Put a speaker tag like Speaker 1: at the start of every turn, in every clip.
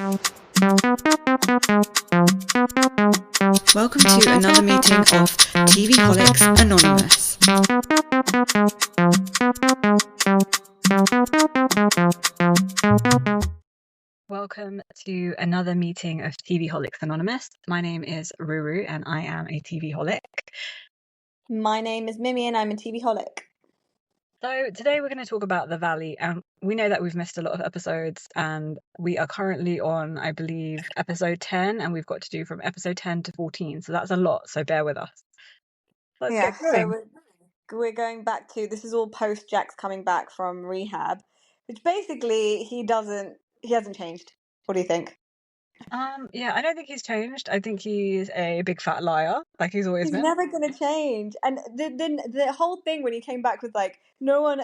Speaker 1: Welcome to another meeting of TVholics Anonymous. Welcome to another meeting of TVholics Anonymous. My name is Ruru and I am a TVholic.
Speaker 2: My name is Mimi and I'm a TVholic.
Speaker 1: So today we're going to talk about The Valley, and we know that we've missed a lot of episodes, and we are currently on, I believe, episode 10, and we've got to do from episode 10 to 14, so that's a lot, so bear with us. Let's get going.
Speaker 2: So we're going back to, this is all post Jack's coming back from rehab, which basically he hasn't changed. What do you think?
Speaker 1: Yeah, I don't think he's changed. I think he's a big fat liar, like he's always
Speaker 2: He's
Speaker 1: been.
Speaker 2: never going to change. And the whole thing when he came back was like, no one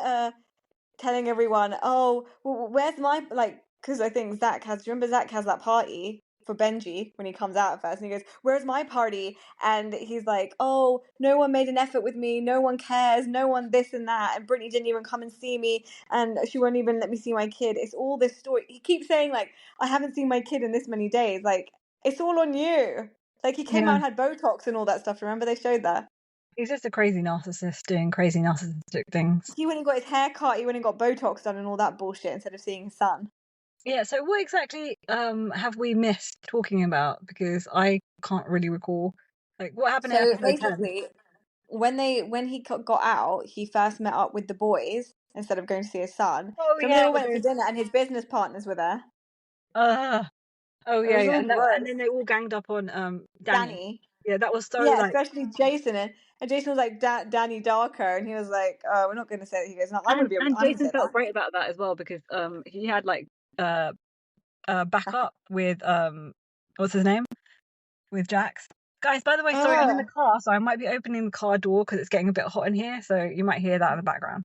Speaker 2: telling everyone, oh, well, where's my, like, because I think remember Zach has that party for Benji when he comes out at first, and he goes, where's my party? And he's like, oh, no one made an effort with me, no one cares, no one this and that, and Brittany didn't even come and see me, and she won't even let me see my kid. It's all this story. He keeps saying, like, I haven't seen my kid in this many days. Like, it's all on you. Like, he came out and had Botox and all that stuff. Remember they showed that?
Speaker 1: He's just a crazy narcissist doing crazy narcissistic things.
Speaker 2: He went and got his hair cut, he went and got Botox done and all that bullshit instead of seeing his son.
Speaker 1: Yeah, so what exactly have we missed talking about? Because I can't really recall. Like, what happened in
Speaker 2: So
Speaker 1: episode 10?
Speaker 2: basically, when he got out, he first met up with the boys instead of going to see his son.
Speaker 1: Oh
Speaker 2: So they
Speaker 1: yeah,
Speaker 2: all went for dinner, and his business partners were there.
Speaker 1: Oh
Speaker 2: It
Speaker 1: yeah,
Speaker 2: was
Speaker 1: yeah,
Speaker 2: all
Speaker 1: and
Speaker 2: gross.
Speaker 1: then they all ganged up on Danny.
Speaker 2: Danny,
Speaker 1: Yeah, that was so
Speaker 2: yeah,
Speaker 1: like.
Speaker 2: especially Jason, and Jason was like Danny Darker, and he was like, "We're not going to say that." He goes, "No, I'm going to be. I'm
Speaker 1: And
Speaker 2: going to
Speaker 1: Jason
Speaker 2: say
Speaker 1: felt
Speaker 2: that."
Speaker 1: great about that as well because he had like backup with what's his name, with Jax. Guys, by the way, sorry, I'm in the car, so I might be opening the car door because it's getting a bit hot in here, so you might hear that in the background.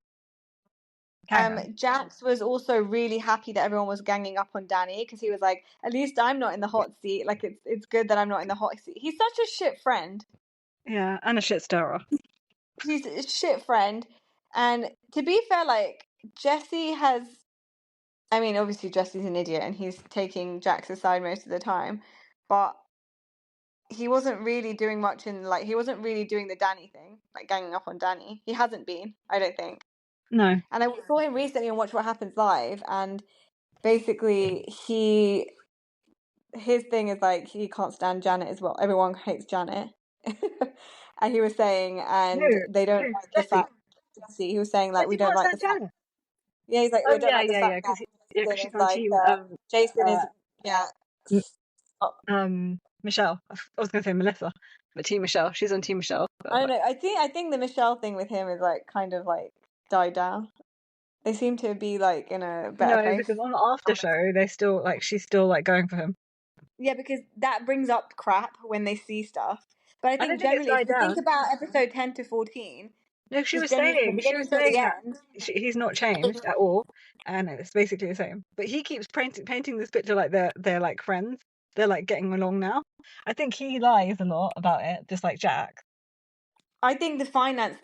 Speaker 2: Jax was also really happy that everyone was ganging up on Danny because he was like, "At least I'm not in the hot seat. Like it's good that I'm not in the hot seat." He's such a shit friend.
Speaker 1: Yeah, and a shit stirrer.
Speaker 2: He's a shit friend, and to be fair, like Jesse has. I mean, obviously Jesse's an idiot, and he's taking Jax's side most of the time, but he wasn't really doing much he wasn't really doing the Danny thing, like ganging up on Danny. He hasn't been, I don't think.
Speaker 1: No.
Speaker 2: And I saw him recently on Watch What Happens Live, and basically his thing is like he can't stand Janet as well. Everyone hates Janet. And he was saying, and they don't like the fact. Jesse, he was saying like
Speaker 1: Jesse
Speaker 2: we don't
Speaker 1: can't
Speaker 2: like the
Speaker 1: stand
Speaker 2: fact.
Speaker 1: Janet.
Speaker 2: Yeah, he's like
Speaker 1: Oh
Speaker 2: we don't
Speaker 1: yeah,
Speaker 2: like the
Speaker 1: yeah,
Speaker 2: fact
Speaker 1: yeah,
Speaker 2: that
Speaker 1: because
Speaker 2: Jason
Speaker 1: she's
Speaker 2: is
Speaker 1: on
Speaker 2: like
Speaker 1: team
Speaker 2: Jason is
Speaker 1: Michelle. I was gonna say Melissa, but Team Michelle. She's on Team Michelle.
Speaker 2: I don't know. I think the Michelle thing with him is like kind of like died down. They seem to be like in a better
Speaker 1: No,
Speaker 2: place.
Speaker 1: because on the after show, they still like she's still like going for him.
Speaker 2: Yeah, because that brings up crap when they see stuff. But I
Speaker 1: I don't
Speaker 2: think
Speaker 1: think it's
Speaker 2: generally, if
Speaker 1: died
Speaker 2: you think
Speaker 1: down.
Speaker 2: about episode 10 to 14,
Speaker 1: No, she
Speaker 2: just
Speaker 1: was
Speaker 2: generally from the
Speaker 1: saying
Speaker 2: beginning till the
Speaker 1: that
Speaker 2: end.
Speaker 1: he's not changed at all, and it's basically the same. But he keeps painting this picture like they're like friends. They're like getting along now. I think he lies a lot about it, just like Jack.
Speaker 2: I think the finance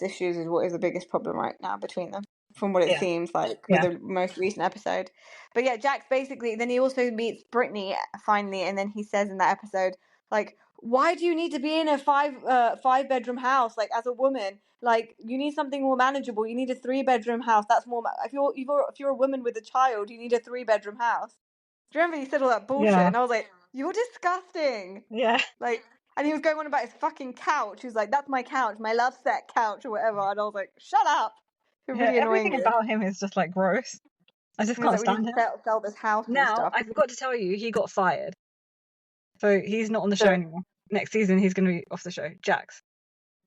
Speaker 2: issues is what is the biggest problem right now between them, from what it
Speaker 1: Yeah,
Speaker 2: seems like with
Speaker 1: yeah,
Speaker 2: the most recent episode. But yeah, Jack's basically, then he also meets Brittany finally, and then he says in that episode, like, why do you need to be in a five bedroom house? Like, as a woman, like, you need something more manageable. You need a 3 bedroom house. That's more, if you're a woman with a child, you need a 3 bedroom house. Do you remember he said all that bullshit?
Speaker 1: yeah,
Speaker 2: And I was like, you're disgusting.
Speaker 1: yeah.
Speaker 2: Like, and he was going on about his fucking couch. He was like, that's my couch, my love set couch or whatever. And I was like, shut up. You're
Speaker 1: Yeah,
Speaker 2: really annoying
Speaker 1: everything
Speaker 2: me.
Speaker 1: about him is just like gross. I just
Speaker 2: He was
Speaker 1: can't
Speaker 2: like, we need
Speaker 1: stand
Speaker 2: to
Speaker 1: him.
Speaker 2: sell this house and
Speaker 1: Now,
Speaker 2: stuff.
Speaker 1: I forgot to tell you, he got fired. So he's not on the show anymore. Next season, he's going to be off the show. Jax.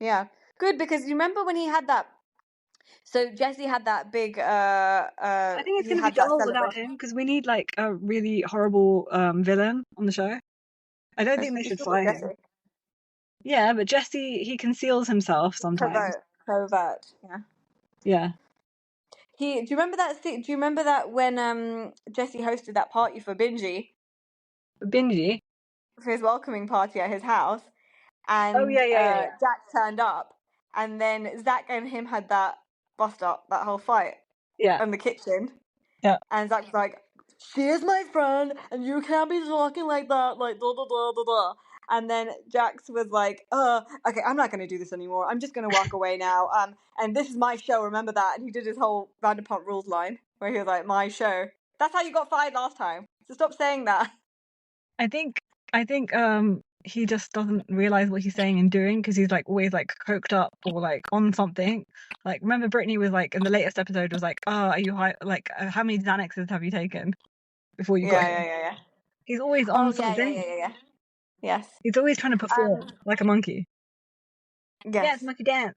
Speaker 2: Yeah. Good, because you remember when he had that. So Jesse had that big.
Speaker 1: I think it's
Speaker 2: He
Speaker 1: going to be
Speaker 2: had that
Speaker 1: dull without
Speaker 2: celebration.
Speaker 1: him because we need like a really horrible villain on the show. I don't think they
Speaker 2: You
Speaker 1: should
Speaker 2: still got
Speaker 1: fire him.
Speaker 2: Jesse.
Speaker 1: Yeah, but Jesse, he conceals himself sometimes.
Speaker 2: Covert. Yeah.
Speaker 1: Yeah.
Speaker 2: Do you remember that? Do you remember that when Jesse hosted that party for Benji,
Speaker 1: Benji.
Speaker 2: for his welcoming party at his house?
Speaker 1: Oh,
Speaker 2: And
Speaker 1: yeah.
Speaker 2: Jack turned up, and then Zach and him had that bust up, that whole fight
Speaker 1: Yeah.
Speaker 2: in the kitchen.
Speaker 1: Yeah.
Speaker 2: And Zach was like, she is my friend, and you can't be talking like that, like da da da da da. And then Jax was like, okay, I'm not gonna do this anymore. I'm just gonna walk away now. And this is my show. Remember that? And he did his whole Vanderpump Rules line where he was like, "My show." That's how you got fired last time. So stop saying that.
Speaker 1: I think he just doesn't realize what he's saying and doing because he's like always like coked up or like on something. Like remember Brittany was like in the latest episode was like, "Oh, are you high? Like how many Xanaxes have you taken before you got here?"
Speaker 2: Yeah.
Speaker 1: He's always
Speaker 2: Oh
Speaker 1: on something.
Speaker 2: yeah. Yes.
Speaker 1: He's always trying to
Speaker 2: Um.
Speaker 1: perform like a monkey.
Speaker 2: Yes.
Speaker 1: Dance, monkey, dance.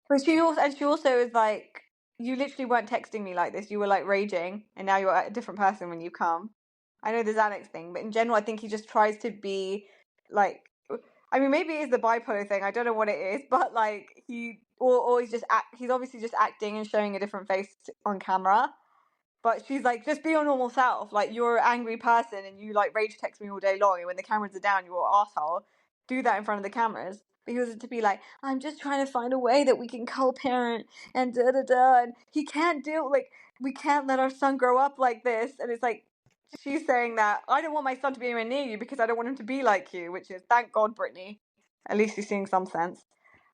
Speaker 2: But she also is like, you literally weren't texting me like this. You were like raging, and now you're a different person when you come. I know the Xanax thing, but in general, I think he just tries to be like. I mean, maybe it is the bipolar thing. I don't know what it is, but like or he's obviously just acting and showing a different face on camera. But she's like, just be your normal self. Like, you're an angry person and you like rage text me all day long. And when the cameras are down, you're an asshole. Do that in front of the cameras. Because to be like, I'm just trying to find a way that we can co-parent and da da da. And he can't do, like, we can't let our son grow up like this. And it's like, she's saying that I don't want my son to be anywhere near you because I don't want him to be like you, which is, thank God, Brittany. At least he's seeing some sense.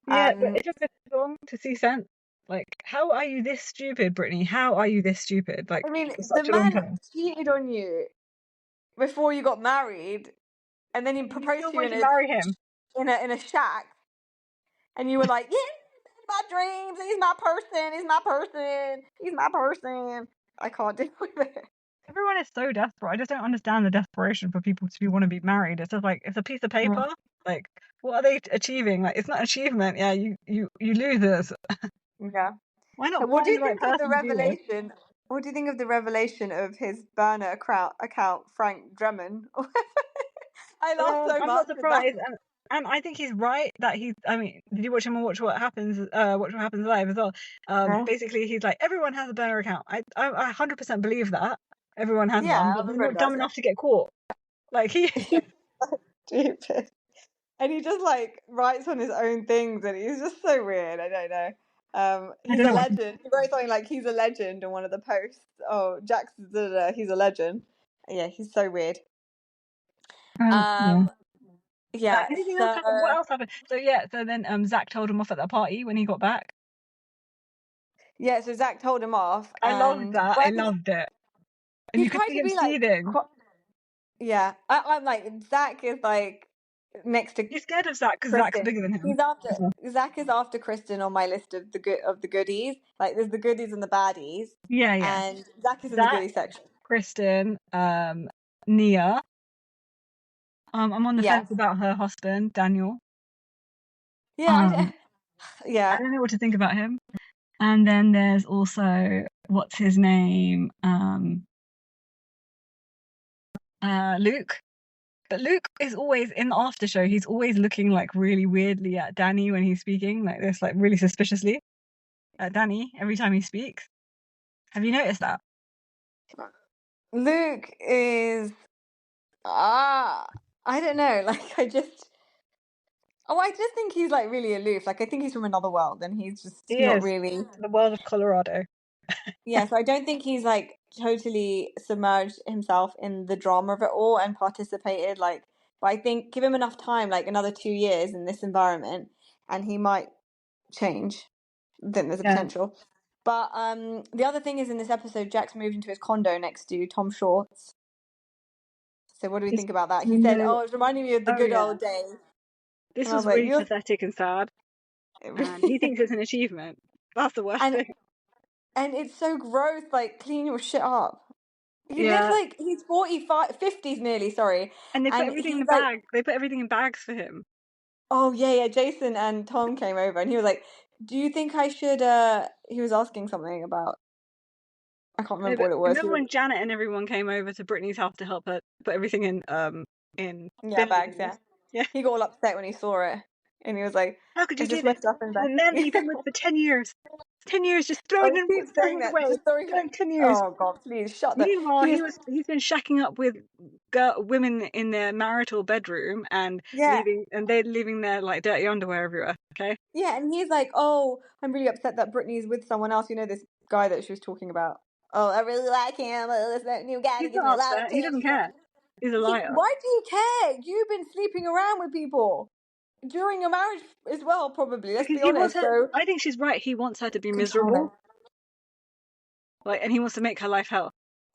Speaker 1: Yeah, but it took this long to see sense. Like, how are you this stupid, Brittany? How are you this stupid? Like,
Speaker 2: I mean,
Speaker 1: for
Speaker 2: the
Speaker 1: such a long
Speaker 2: man
Speaker 1: time.
Speaker 2: cheated on you before you got married, and then he
Speaker 1: And you
Speaker 2: proposed
Speaker 1: still
Speaker 2: to you
Speaker 1: want to marry him.
Speaker 2: in a shack, and you were like, "Yeah, my dreams. He's my person. He's my person. He's my person." I can't deal with it.
Speaker 1: Everyone is so desperate. I just don't understand the desperation for people to want to be married. It's just like it's a piece of paper. Like, what are they achieving? Like, it's not achievement. Yeah, you losers.
Speaker 2: Yeah.
Speaker 1: Why not
Speaker 2: What do
Speaker 1: find
Speaker 2: you
Speaker 1: the right
Speaker 2: think of the
Speaker 1: person to be with?
Speaker 2: revelation? What do you think of the revelation of his burner account Frank Drummond? I laughed so
Speaker 1: I'm not
Speaker 2: much with that.
Speaker 1: surprised, and I think he's right that he's. I mean, did you watch him on Watch What Happens? Watch What Happens Live as well.
Speaker 2: Yeah,
Speaker 1: Basically, he's like everyone has a burner account. I 100% believe that everyone has one, but they're
Speaker 2: everybody
Speaker 1: not dumb
Speaker 2: does.
Speaker 1: enough to get caught. Like he,
Speaker 2: Yeah. Stupid. And he just like writes on his own things, and he's just so weird. I don't know.
Speaker 1: I
Speaker 2: He's
Speaker 1: don't
Speaker 2: a
Speaker 1: know what.
Speaker 2: legend. He wrote something like he's a legend on one of the posts. Oh, Jackson, he's a legend. Yeah, he's so weird.
Speaker 1: Yeah.
Speaker 2: Um, yeah.
Speaker 1: Anything else
Speaker 2: So
Speaker 1: happened? What else happened? So yeah, so then Zach told him off at that party when he got back.
Speaker 2: yeah, so Zach told him off,
Speaker 1: I loved
Speaker 2: and
Speaker 1: that.
Speaker 2: well,
Speaker 1: I
Speaker 2: I think
Speaker 1: loved it. And
Speaker 2: he
Speaker 1: you could
Speaker 2: tried
Speaker 1: see
Speaker 2: to
Speaker 1: him
Speaker 2: be like,
Speaker 1: seething.
Speaker 2: yeah. I'm like, Zach is like next to
Speaker 1: He's scared of Zach because Zach's
Speaker 2: Kristen.
Speaker 1: bigger than him.
Speaker 2: He's after Zach is after Kristen on my list of the goodies. Like, there's the goodies and the baddies,
Speaker 1: Yeah, yeah.
Speaker 2: and Zach is in the
Speaker 1: Zach,
Speaker 2: goodie section.
Speaker 1: Kristen, Nia. I'm on the
Speaker 2: Yes.
Speaker 1: fence about her husband, Daniel.
Speaker 2: Yeah.
Speaker 1: I
Speaker 2: Yeah.
Speaker 1: don't know what to think about him. And then there's also what's his name? Luke. But Luke is always in the after show. He's always looking like really weirdly at Danny when he's speaking, like this, like really suspiciously at Danny every time he speaks. Have you noticed that?
Speaker 2: Luke is I don't know. Like, I just think he's like really aloof. Like, I think he's from another world, and he's just
Speaker 1: He
Speaker 2: not
Speaker 1: is
Speaker 2: really.
Speaker 1: the world of Colorado.
Speaker 2: Yeah, so I don't think he's like totally submerged himself in the drama of it all and participated. Like, but I think give him enough time, like another 2 years in this environment, and he might change. Then there's a
Speaker 1: Yeah.
Speaker 2: potential. But the other thing is, in this episode, Jack's moved into his condo next to Tom Short's. So what do we
Speaker 1: His
Speaker 2: think about that? He said,
Speaker 1: condo.
Speaker 2: "Oh, it's reminding me of the
Speaker 1: Oh
Speaker 2: good
Speaker 1: yeah.
Speaker 2: old days,"
Speaker 1: This
Speaker 2: and I was
Speaker 1: was
Speaker 2: like,
Speaker 1: really
Speaker 2: "You're,"
Speaker 1: pathetic and sad. And he thinks it's an achievement. That's the worst
Speaker 2: and
Speaker 1: thing.
Speaker 2: and it's so gross. Like, clean your shit up. He lives
Speaker 1: Yeah.
Speaker 2: like he's 45, 50s nearly. Sorry,
Speaker 1: And they put
Speaker 2: and
Speaker 1: everything in
Speaker 2: he's
Speaker 1: the
Speaker 2: like,
Speaker 1: bag. They put everything in bags for him.
Speaker 2: "Oh yeah. Jason and Tom came over, and he was like, do you think I should?" He was asking something about, I can't
Speaker 1: No,
Speaker 2: remember
Speaker 1: but
Speaker 2: what it was. He
Speaker 1: remember
Speaker 2: was,
Speaker 1: when Janet and everyone came over to Brittany's house to help her put everything in
Speaker 2: yeah,
Speaker 1: bin
Speaker 2: bags. Yeah,
Speaker 1: openers? Yeah.
Speaker 2: he got all upset when he saw it, and he was like,
Speaker 1: How could you
Speaker 2: "Is
Speaker 1: do
Speaker 2: this my
Speaker 1: this
Speaker 2: stuff in
Speaker 1: to
Speaker 2: bag?"
Speaker 1: the man that you've
Speaker 2: Yeah.
Speaker 1: been with for 10 years? 10 years, just
Speaker 2: Oh, he keeps
Speaker 1: throwing
Speaker 2: saying
Speaker 1: it
Speaker 2: that.
Speaker 1: away.
Speaker 2: Just throwing it.
Speaker 1: Going 10 years.
Speaker 2: Oh God, please shut the.
Speaker 1: Meanwhile,
Speaker 2: He is.
Speaker 1: he's been shacking up with women in their marital bedroom and
Speaker 2: Yeah,
Speaker 1: they're leaving their like dirty underwear everywhere. Okay.
Speaker 2: yeah, and he's like, "Oh, I'm really upset that Brittany's with someone else. You know, this guy that she was talking about." oh, I really like him. This new guy
Speaker 1: He's
Speaker 2: gives me a
Speaker 1: not
Speaker 2: lot of
Speaker 1: upset. He doesn't care.
Speaker 2: attention.
Speaker 1: He's a liar.
Speaker 2: Why do you care? You've been sleeping around with people during your marriage as well, probably. Let's
Speaker 1: Because
Speaker 2: be
Speaker 1: he wants
Speaker 2: honest.
Speaker 1: her.
Speaker 2: So
Speaker 1: I think she's right. He wants her to be
Speaker 2: controlling.
Speaker 1: miserable, like, and he wants to make her life hell.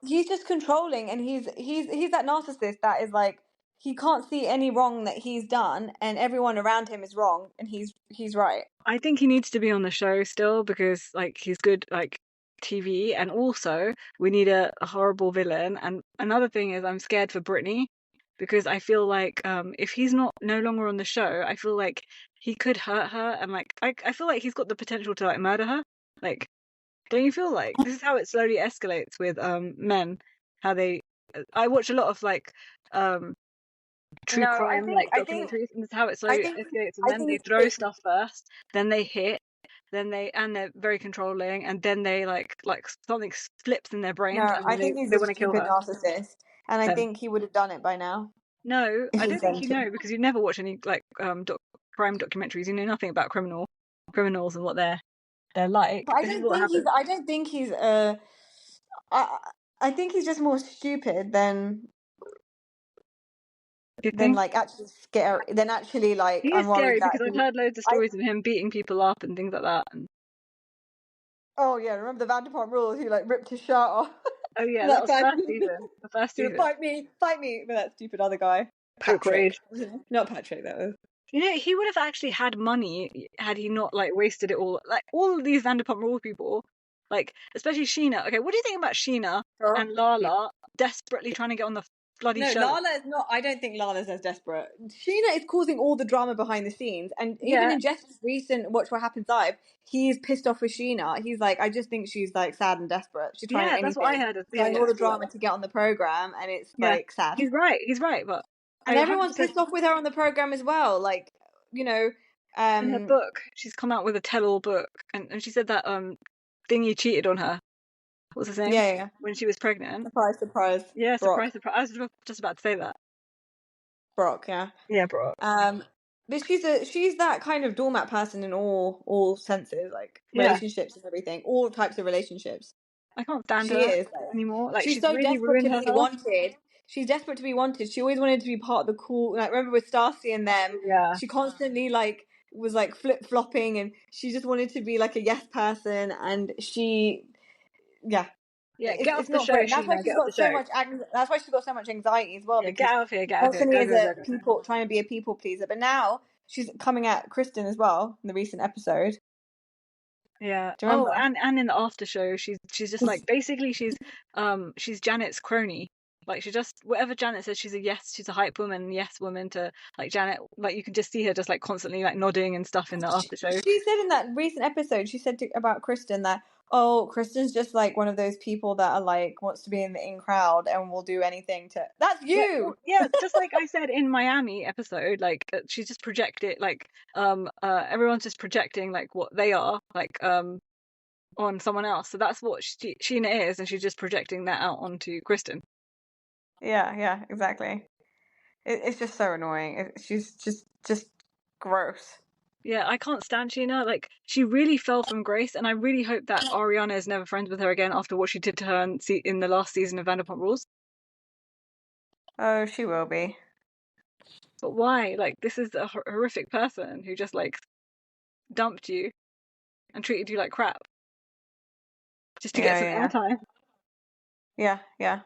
Speaker 2: He's just controlling, and he's that narcissist that is like he can't see any wrong that he's done, and everyone around him is wrong, and he's right.
Speaker 1: I think he needs to be on the show still because, like, he's good, like, TV, and also we need a horrible villain. And another thing is, I'm scared for Brittany because I feel like if he's no longer on the show, I feel like he could hurt her, and like I feel like he's got the potential to like murder her. Like, don't you feel like this is how it slowly escalates with men? How they I watch a lot of like true
Speaker 2: No,
Speaker 1: crime like documentaries, and this is how it
Speaker 2: I
Speaker 1: slowly
Speaker 2: think,
Speaker 1: escalates with
Speaker 2: I
Speaker 1: men. They
Speaker 2: think,
Speaker 1: throw stuff first, then they hit, and they're very controlling, and then they like something flips in their brains,
Speaker 2: no,
Speaker 1: and
Speaker 2: I
Speaker 1: then
Speaker 2: think he's
Speaker 1: they
Speaker 2: a
Speaker 1: want to kill
Speaker 2: stupid
Speaker 1: her.
Speaker 2: narcissist, and I
Speaker 1: So,
Speaker 2: think he would have done it by now
Speaker 1: no,
Speaker 2: if
Speaker 1: I
Speaker 2: he
Speaker 1: don't think you
Speaker 2: wanted.
Speaker 1: know because you never watch any like crime documentaries. You know nothing about criminals and what they're like.
Speaker 2: But
Speaker 1: This is what happens.
Speaker 2: I don't think he's I I think he's just more stupid
Speaker 1: You
Speaker 2: than
Speaker 1: think
Speaker 2: like actually scary. Than actually like
Speaker 1: he is
Speaker 2: I'm worried
Speaker 1: scary
Speaker 2: that
Speaker 1: because I've
Speaker 2: he.
Speaker 1: heard loads of
Speaker 2: I
Speaker 1: stories of him beating people up and things like that. And
Speaker 2: Oh yeah, remember the Vanderpump Rules? He like ripped his shirt off.
Speaker 1: oh yeah, that
Speaker 2: That
Speaker 1: was
Speaker 2: five
Speaker 1: first
Speaker 2: minutes.
Speaker 1: season. The first
Speaker 2: Gonna
Speaker 1: season.
Speaker 2: fight me with that stupid other guy,
Speaker 1: Poke Raid.
Speaker 2: Patrick. Not Patrick. That was.
Speaker 1: You know, he would have actually had money had he not like wasted it all. Like all of these Vanderpump Rules people, like especially Sheena. Okay, what do you think about Sheena
Speaker 2: Sure.
Speaker 1: and Lala desperately trying to get on the bloody
Speaker 2: No,
Speaker 1: show?
Speaker 2: Lala is not. I don't think Lala's as desperate. Sheena is causing all the drama behind the scenes, and even
Speaker 1: Yeah,
Speaker 2: in Jess's recent "Watch What Happens Live," he's pissed off with Sheena. He's like, I just think she's like sad and desperate. She's trying
Speaker 1: yeah, that's what I
Speaker 2: anything,
Speaker 1: heard. Yeah,
Speaker 2: trying
Speaker 1: yeah,
Speaker 2: all
Speaker 1: I
Speaker 2: the
Speaker 1: saw that.
Speaker 2: drama to get on the program, and it's
Speaker 1: Yeah,
Speaker 2: like sad.
Speaker 1: he's right. He's right, but I
Speaker 2: And everyone's
Speaker 1: 100%.
Speaker 2: pissed off with her on the program as well. Like, you know,
Speaker 1: In her book, she's come out with a tell-all book, and she said that thingy cheated on her. What's his name?
Speaker 2: yeah, yeah.
Speaker 1: When she was pregnant.
Speaker 2: Surprise, surprise,
Speaker 1: Yeah,
Speaker 2: Brock,
Speaker 1: surprise, surprise. I was just about to say that.
Speaker 2: Brock, yeah.
Speaker 1: Yeah, bro.
Speaker 2: But she's that kind of doormat person in all senses, like
Speaker 1: Yeah,
Speaker 2: relationships and everything, all types of relationships.
Speaker 1: I can't stand
Speaker 2: She
Speaker 1: her
Speaker 2: is. Like,
Speaker 1: anymore. Like
Speaker 2: she's
Speaker 1: she's
Speaker 2: so
Speaker 1: really
Speaker 2: desperate
Speaker 1: ruined
Speaker 2: to be
Speaker 1: herself.
Speaker 2: wanted. She's desperate to be wanted. She always wanted to be part of the cool. Like remember with Stacy and them,
Speaker 1: Yeah.
Speaker 2: she constantly like was like flip flopping, and she just wanted to be like a yes person. And yeah,
Speaker 1: Yeah, get off
Speaker 2: it's
Speaker 1: the
Speaker 2: not
Speaker 1: show,
Speaker 2: great. That's why
Speaker 1: Sheena.
Speaker 2: she's
Speaker 1: Get off
Speaker 2: got
Speaker 1: the
Speaker 2: so
Speaker 1: show.
Speaker 2: much. That's why she's got so much anxiety as well
Speaker 1: Yeah, get
Speaker 2: because
Speaker 1: out of here. Get out of here.
Speaker 2: constantly
Speaker 1: Go,
Speaker 2: is
Speaker 1: go,
Speaker 2: a
Speaker 1: go, go, go.
Speaker 2: people trying to be a people pleaser. But now she's coming at Kristen as well in the recent episode.
Speaker 1: Yeah.
Speaker 2: Do you
Speaker 1: Oh,
Speaker 2: remember?
Speaker 1: and in the after show, she's just like basically she's Janet's crony. Like she just whatever Janet says, she's a hype woman, yes woman to like Janet. Like you can just see her just like constantly like nodding and stuff in the after show.
Speaker 2: She said in that recent episode, she said about Kristen that, oh, Kristen's just like one of those people that are like wants to be in the in crowd and will do anything to. That's
Speaker 1: Yeah,
Speaker 2: you.
Speaker 1: yeah, just like I said in Miami episode, like she's just projected like everyone's just projecting like what they are like on someone else. So that's what Sheena is, and she's just projecting that out onto Kristen.
Speaker 2: Yeah, exactly. It's just so annoying. She's just gross.
Speaker 1: Yeah, I can't stand Sheena. Like she really fell from grace, and I really hope that Ariana is never friends with her again after what she did to her in the last season of Vanderpump Rules.
Speaker 2: Oh, she will be.
Speaker 1: But why? Like this is a horrific person who just like dumped you and treated you like crap just to get some
Speaker 2: Yeah.
Speaker 1: airtime.
Speaker 2: Yeah.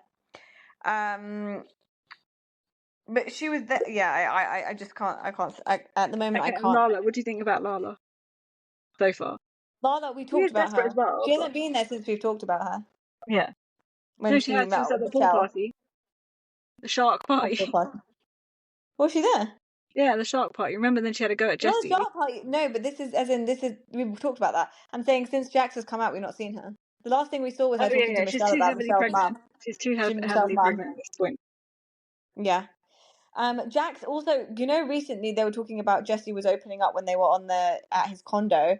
Speaker 2: But she was there. Yeah, I just can't. At the moment, I
Speaker 1: Okay, and
Speaker 2: can't.
Speaker 1: Lala, what do you think about Lala so far?
Speaker 2: Lala, we
Speaker 1: She
Speaker 2: talked
Speaker 1: is
Speaker 2: about
Speaker 1: desperate as
Speaker 2: her.
Speaker 1: well,
Speaker 2: She
Speaker 1: but
Speaker 2: hasn't been there since we've talked about her.
Speaker 1: yeah.
Speaker 2: When
Speaker 1: No,
Speaker 2: she
Speaker 1: she
Speaker 2: met
Speaker 1: was
Speaker 2: up
Speaker 1: at
Speaker 2: with
Speaker 1: the pool
Speaker 2: Michelle.
Speaker 1: party, the shark party.
Speaker 2: Pool party. Was she there?
Speaker 1: Yeah, the shark party. Remember, then she had to go at
Speaker 2: No,
Speaker 1: Jesse.
Speaker 2: shark party. No, but this is we've talked about that. I'm saying since Jax has come out, we've not seen her. The last thing we saw was
Speaker 1: Oh
Speaker 2: her
Speaker 1: yeah,
Speaker 2: talking to
Speaker 1: yeah. She's
Speaker 2: Michelle
Speaker 1: too
Speaker 2: about
Speaker 1: heavily
Speaker 2: Michelle's
Speaker 1: pregnant.
Speaker 2: mum.
Speaker 1: She's too
Speaker 2: Michelle's
Speaker 1: heavily
Speaker 2: mum.
Speaker 1: pregnant at this point.
Speaker 2: Yeah. Jax also, recently they were talking about Jesse was opening up when they were at his condo.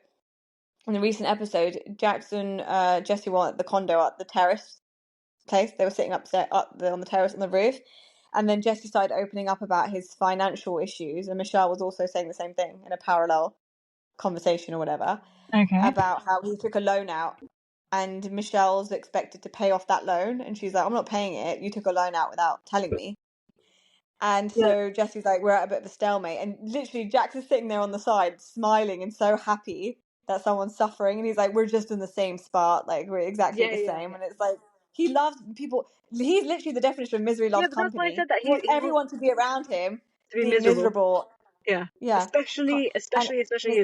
Speaker 2: In the recent episode, Jax and Jesse were at the condo at the terrace place. They were sitting on the terrace on the roof. And then Jesse started opening up about his financial issues. And Michelle was also saying the same thing in a parallel conversation or whatever
Speaker 1: Okay.
Speaker 2: about how he took a loan out and Michelle's expected to pay off that loan, and she's like, I'm not paying it. You took a loan out without telling me. And
Speaker 1: Yeah.
Speaker 2: so Jesse's like, we're at a bit of a stalemate. And literally, Jax is sitting there on the side, smiling and so happy that someone's suffering. And he's like, we're just in the same spot. Like, we're exactly
Speaker 1: Yeah,
Speaker 2: the
Speaker 1: yeah,
Speaker 2: same.
Speaker 1: yeah.
Speaker 2: And it's like, he loves people. He's literally the definition of misery
Speaker 1: Yeah,
Speaker 2: loves
Speaker 1: but that's why I
Speaker 2: company.
Speaker 1: said that
Speaker 2: He wants
Speaker 1: he wants
Speaker 2: everyone to be around him,
Speaker 1: to be
Speaker 2: being
Speaker 1: miserable.
Speaker 2: miserable.
Speaker 1: Yeah.
Speaker 2: Yeah. And
Speaker 1: Especially his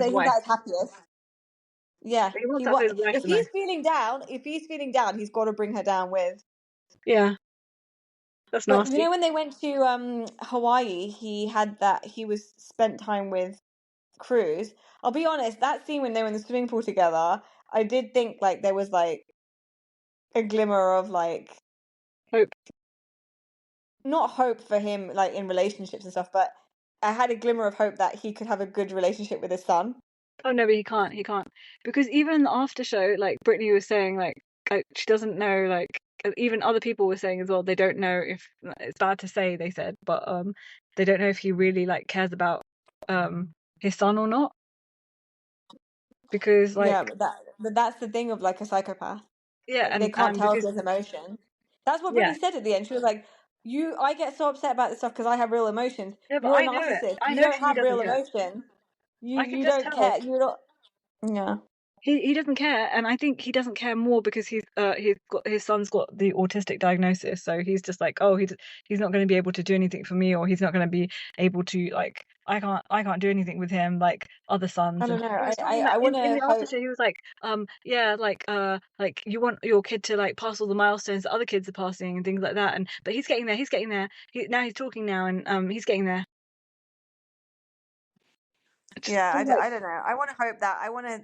Speaker 2: he's
Speaker 1: wife.
Speaker 2: at his happiest. Yeah.
Speaker 1: He wants that for his wife
Speaker 2: If
Speaker 1: to know.
Speaker 2: he's feeling down, he's got to bring her down with.
Speaker 1: Yeah. That's
Speaker 2: But you
Speaker 1: nasty.
Speaker 2: know when they went to Hawaii, he was spent time with Cruz. I'll be honest, that scene when they were in the swimming pool together, I did think like there was like a glimmer of like
Speaker 1: Hope.
Speaker 2: not hope for him like in relationships and stuff, but I had a glimmer of hope that he could have a good relationship with his son.
Speaker 1: Oh no, but he can't. He can't because even the after show, like Brittany was saying, like she doesn't know. Like even other people were saying as well, they don't know if it's bad to say. They said, but they don't know if he really like cares about his son or not because like
Speaker 2: Yeah, but that's the thing of like a psychopath.
Speaker 1: yeah,
Speaker 2: Like they can't
Speaker 1: and
Speaker 2: tell if
Speaker 1: because
Speaker 2: there's emotion. That's what
Speaker 1: yeah,
Speaker 2: Brittany said at the end. She was like, I get so upset about this stuff because I have real emotions.
Speaker 1: yeah, but
Speaker 2: You're a
Speaker 1: I know it.
Speaker 2: narcissist.
Speaker 1: I
Speaker 2: You
Speaker 1: know
Speaker 2: don't
Speaker 1: he
Speaker 2: have
Speaker 1: doesn't
Speaker 2: real
Speaker 1: care.
Speaker 2: emotion.
Speaker 1: I can
Speaker 2: You
Speaker 1: just
Speaker 2: don't
Speaker 1: tell.
Speaker 2: care. You're not. Yeah.
Speaker 1: He doesn't care, and I think he doesn't care more because he's got his son's got the autistic diagnosis, so he's just like, oh, he's not going to be able to do anything for me, or he's not going to be able to like I can't do anything with him like other
Speaker 2: I
Speaker 1: sons.
Speaker 2: don't
Speaker 1: And
Speaker 2: know.
Speaker 1: he was talking
Speaker 2: I
Speaker 1: about
Speaker 2: want
Speaker 1: in
Speaker 2: to
Speaker 1: the after
Speaker 2: hope.
Speaker 1: show, he was like, yeah, like you want your kid to like pass all the milestones that other kids are passing and things like that, and but he's getting there, now he's talking now, and he's getting there. I just
Speaker 2: Yeah,
Speaker 1: feel like
Speaker 2: I don't know. I want to hope that. I want to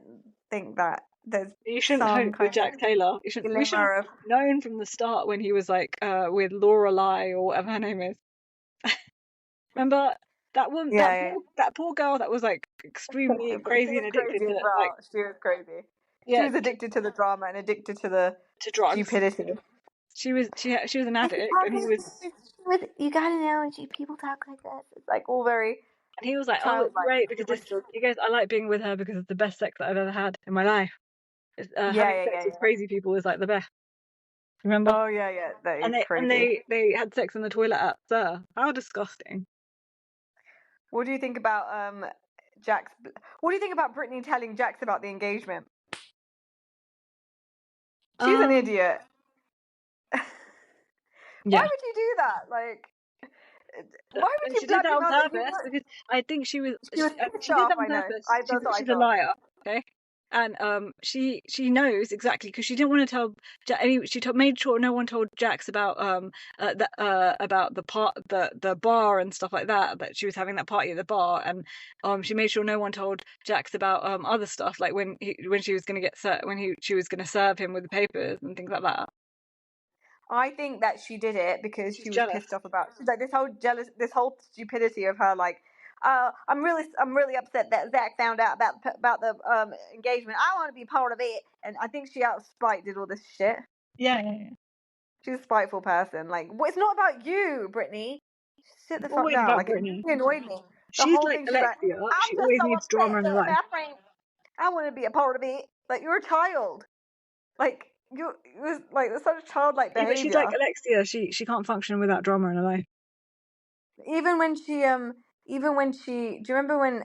Speaker 2: think that there's
Speaker 1: you shouldn't
Speaker 2: some
Speaker 1: hope with
Speaker 2: kind of
Speaker 1: Jack Taylor. We should have
Speaker 2: glimmer of.
Speaker 1: known from the start when he was like with Lorelai or whatever her name is. Remember that one
Speaker 2: Yeah, yeah.
Speaker 1: that poor girl that was like extremely
Speaker 2: But she
Speaker 1: crazy
Speaker 2: was
Speaker 1: and addicted
Speaker 2: crazy as
Speaker 1: to like
Speaker 2: well. She was crazy. She
Speaker 1: yeah
Speaker 2: was addicted to the drama and addicted to the
Speaker 1: to drugs.
Speaker 2: stupidity.
Speaker 1: She was an addict and
Speaker 2: You gotta know when people talk like this. It's like all very
Speaker 1: he was like, oh, it's
Speaker 2: childlike.
Speaker 1: great because this he goes, I like being with her because it's the best sex that I've ever had in my life.
Speaker 2: Yeah,
Speaker 1: Having
Speaker 2: yeah,
Speaker 1: sex
Speaker 2: yeah,
Speaker 1: with
Speaker 2: yeah.
Speaker 1: crazy people is like the best. Remember?
Speaker 2: Oh yeah, yeah. That is
Speaker 1: And
Speaker 2: crazy.
Speaker 1: they had sex in the toilet at Sir. How disgusting.
Speaker 2: What do you think about Jax? What do you think about Brittany telling Jax about the engagement? She's an
Speaker 1: Um,
Speaker 2: idiot. Why
Speaker 1: yeah.
Speaker 2: would you do that? Like, why would
Speaker 1: And
Speaker 2: you
Speaker 1: she did that on
Speaker 2: blackmail that?
Speaker 1: purpose because I think
Speaker 2: She was pissed
Speaker 1: she did
Speaker 2: off.
Speaker 1: that on
Speaker 2: I know.
Speaker 1: purpose.
Speaker 2: That's what I
Speaker 1: She's a
Speaker 2: thought.
Speaker 1: liar, okay? And she knows exactly because she didn't want to tell made sure no one told Jax about about the bar and stuff like that she was having that party at the bar, and she made sure no one told Jax about other stuff like when she was going to she was going to serve him with the papers and things like that.
Speaker 2: I think that she did it because
Speaker 1: She's
Speaker 2: she was
Speaker 1: jealous.
Speaker 2: pissed off about. She's like this whole stupidity of her. Like, I'm really upset that Zach found out about the engagement. I want to be part of it, and I think she out of spite did all this shit.
Speaker 1: Yeah, yeah, yeah.
Speaker 2: She's a spiteful person. Like, it's not about you, Brittany. Sit the
Speaker 1: It's
Speaker 2: fuck
Speaker 1: always
Speaker 2: down.
Speaker 1: about
Speaker 2: Like, it
Speaker 1: Brittany.
Speaker 2: really annoyed me. The
Speaker 1: She's
Speaker 2: whole
Speaker 1: like
Speaker 2: thing. She's like,
Speaker 1: Alexia.
Speaker 2: I'm
Speaker 1: She
Speaker 2: just
Speaker 1: always
Speaker 2: so
Speaker 1: needs drama
Speaker 2: upset
Speaker 1: in her
Speaker 2: that
Speaker 1: life.
Speaker 2: my friend. I want to be a part of it. Like, you're a child. Like, it was like such childlike
Speaker 1: Yeah, but she's like
Speaker 2: behavior.
Speaker 1: Alexia. She can't function without drama in her life.
Speaker 2: Even when she do you remember when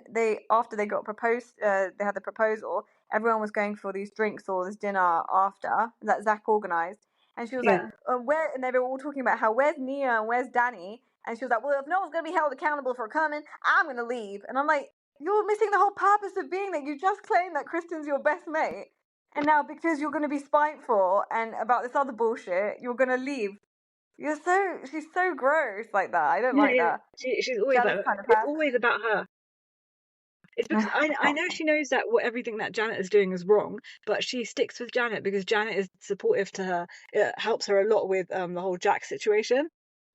Speaker 2: after they got proposed they had the proposal, everyone was going for these drinks or this dinner after that Zach organized, and she was like,
Speaker 1: Yeah.
Speaker 2: where, and they were all talking about how where's Nia and where's Danny, and she was like, well, if no one's going to be held accountable for coming, I'm going to leave. And I'm like, you're missing the whole purpose of being there. You just claimed that Kristen's your best mate, and now because you're going to be spiteful and about this other bullshit, you're going to leave. She's so gross like that. I don't
Speaker 1: Yeah,
Speaker 2: like
Speaker 1: yeah.
Speaker 2: that
Speaker 1: She's always
Speaker 2: jealous
Speaker 1: like that.
Speaker 2: kind of
Speaker 1: It's
Speaker 2: person.
Speaker 1: always about her. It's because
Speaker 2: I
Speaker 1: I
Speaker 2: can't.
Speaker 1: know she knows that everything that Janet is doing is wrong, but she sticks with Janet because Janet is supportive to her. It helps her a lot with the whole Jack situation.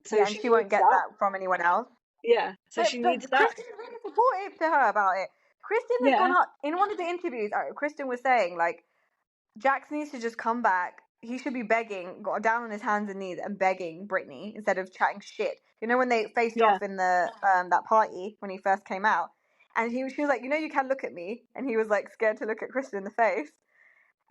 Speaker 1: So
Speaker 2: Yeah, and
Speaker 1: she
Speaker 2: she
Speaker 1: needs
Speaker 2: won't get
Speaker 1: that.
Speaker 2: that from anyone else.
Speaker 1: Yeah. So she
Speaker 2: But
Speaker 1: needs that.
Speaker 2: Kristen's really supportive to her about it. Kristen has gone
Speaker 1: Yeah.
Speaker 2: up in one of the interviews. Kristen was saying like Jax needs to just come back. He should be begging, got down on his hands and knees and begging Brittany instead of chatting shit. You know when they faced
Speaker 1: Yeah.
Speaker 2: off in the that party when he first came out, and she was like, you know, you can look at me, and he was like scared to look at Kristen in the face.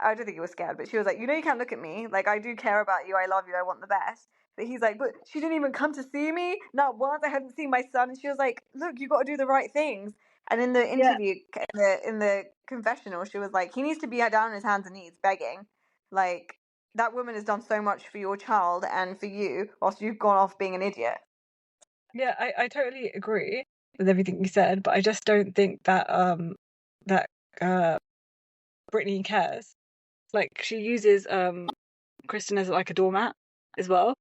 Speaker 2: I don't think he was scared, but she was like, you know, you can't look at me. Like, I do care about you. I love you. I want the best. But he's like, but she didn't even come to see me. Not once. I hadn't seen my son. And she was like, look, you got to do the right things. And in the
Speaker 1: Yeah,
Speaker 2: interview, in the confessional, she was like, he needs to be down on his hands and knees begging. Like, that woman has done so much for your child and for you, whilst you've gone off being an idiot.
Speaker 1: yeah, I totally agree with everything you said, but I just don't think that that Brittany cares. Like she uses Kristen as like a doormat as well.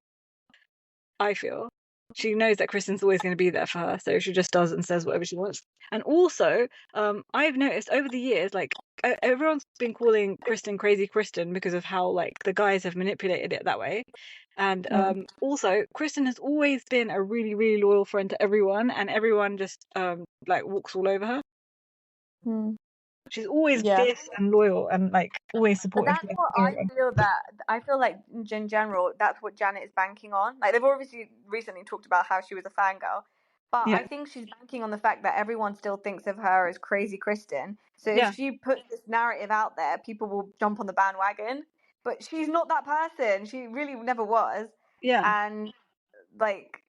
Speaker 1: I feel she knows that Kristen's always going to be there for her, so she just does and says whatever she wants. And also, I've noticed over the years, like everyone's been calling Kristen crazy Kristen because of how like the guys have manipulated it that way. And also, Kristen has always been a really, really loyal friend to everyone, and everyone just like walks all over her.
Speaker 2: Mm.
Speaker 1: She's always
Speaker 2: Yeah.
Speaker 1: fierce and loyal and like always
Speaker 2: But
Speaker 1: supportive
Speaker 2: that's
Speaker 1: to
Speaker 2: what
Speaker 1: everyone.
Speaker 2: I feel like in general, that's what Janet is banking on. Like they've obviously recently talked about how she was a fangirl, but I
Speaker 1: Yeah,
Speaker 2: think she's banking on the fact that everyone still thinks of her as crazy Kristen. So if
Speaker 1: yeah,
Speaker 2: she puts this narrative out there, people will jump on the bandwagon. But she's not that person. She really never was.
Speaker 1: yeah.
Speaker 2: And like,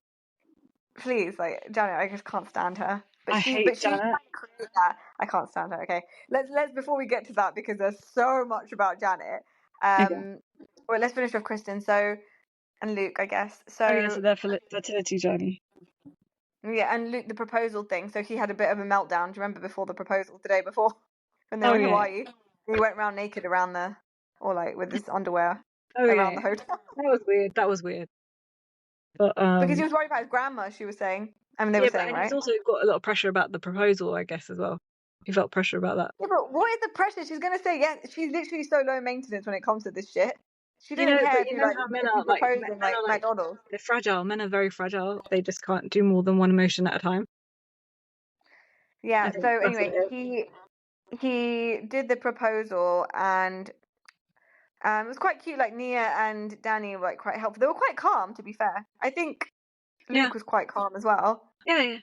Speaker 2: please, like Janet, I just can't stand her. But
Speaker 1: I hate
Speaker 2: she's trying
Speaker 1: Janet.
Speaker 2: to create that. I can't stand her. Okay, let's before we get to that because there's so much about Janet.
Speaker 1: Okay.
Speaker 2: Well, let's finish with Kristen. So and Luke, I guess.
Speaker 1: Oh yeah, so
Speaker 2: So
Speaker 1: their fertility journey.
Speaker 2: yeah, and Luke, the proposal thing. So he had a bit of a meltdown. Do you remember before the proposal, the day before, when they
Speaker 1: Oh
Speaker 2: were in
Speaker 1: yeah.
Speaker 2: Hawaii? He went around naked around the, or like with his underwear
Speaker 1: Oh yeah,
Speaker 2: around the
Speaker 1: yeah.
Speaker 2: hotel
Speaker 1: That was weird. That was weird. But
Speaker 2: because he was worried about his grandma. She was saying. I mean, they were
Speaker 1: yeah, but
Speaker 2: saying,
Speaker 1: and he's
Speaker 2: right?
Speaker 1: also got a lot of pressure about the proposal, I guess, as well. He felt pressure about that.
Speaker 2: Yeah, but what is the pressure? She's gonna say yes. She's literally so low maintenance when it comes to this shit. She
Speaker 1: You
Speaker 2: didn't
Speaker 1: know,
Speaker 2: care
Speaker 1: but
Speaker 2: if
Speaker 1: you
Speaker 2: you
Speaker 1: know
Speaker 2: like
Speaker 1: how men
Speaker 2: if you
Speaker 1: are like
Speaker 2: proposed
Speaker 1: men
Speaker 2: in like
Speaker 1: are like
Speaker 2: McDonald's.
Speaker 1: they're fragile. Men are very fragile. They just can't do more than one emotion at a time. I
Speaker 2: Yeah. So
Speaker 1: think that's what
Speaker 2: anyway,
Speaker 1: it is.
Speaker 2: he did the proposal and it was quite cute. Like Nia and Danny were like quite helpful. They were quite calm, to be fair. I think
Speaker 1: Yeah,
Speaker 2: Luke was quite calm as well
Speaker 1: yeah, yeah.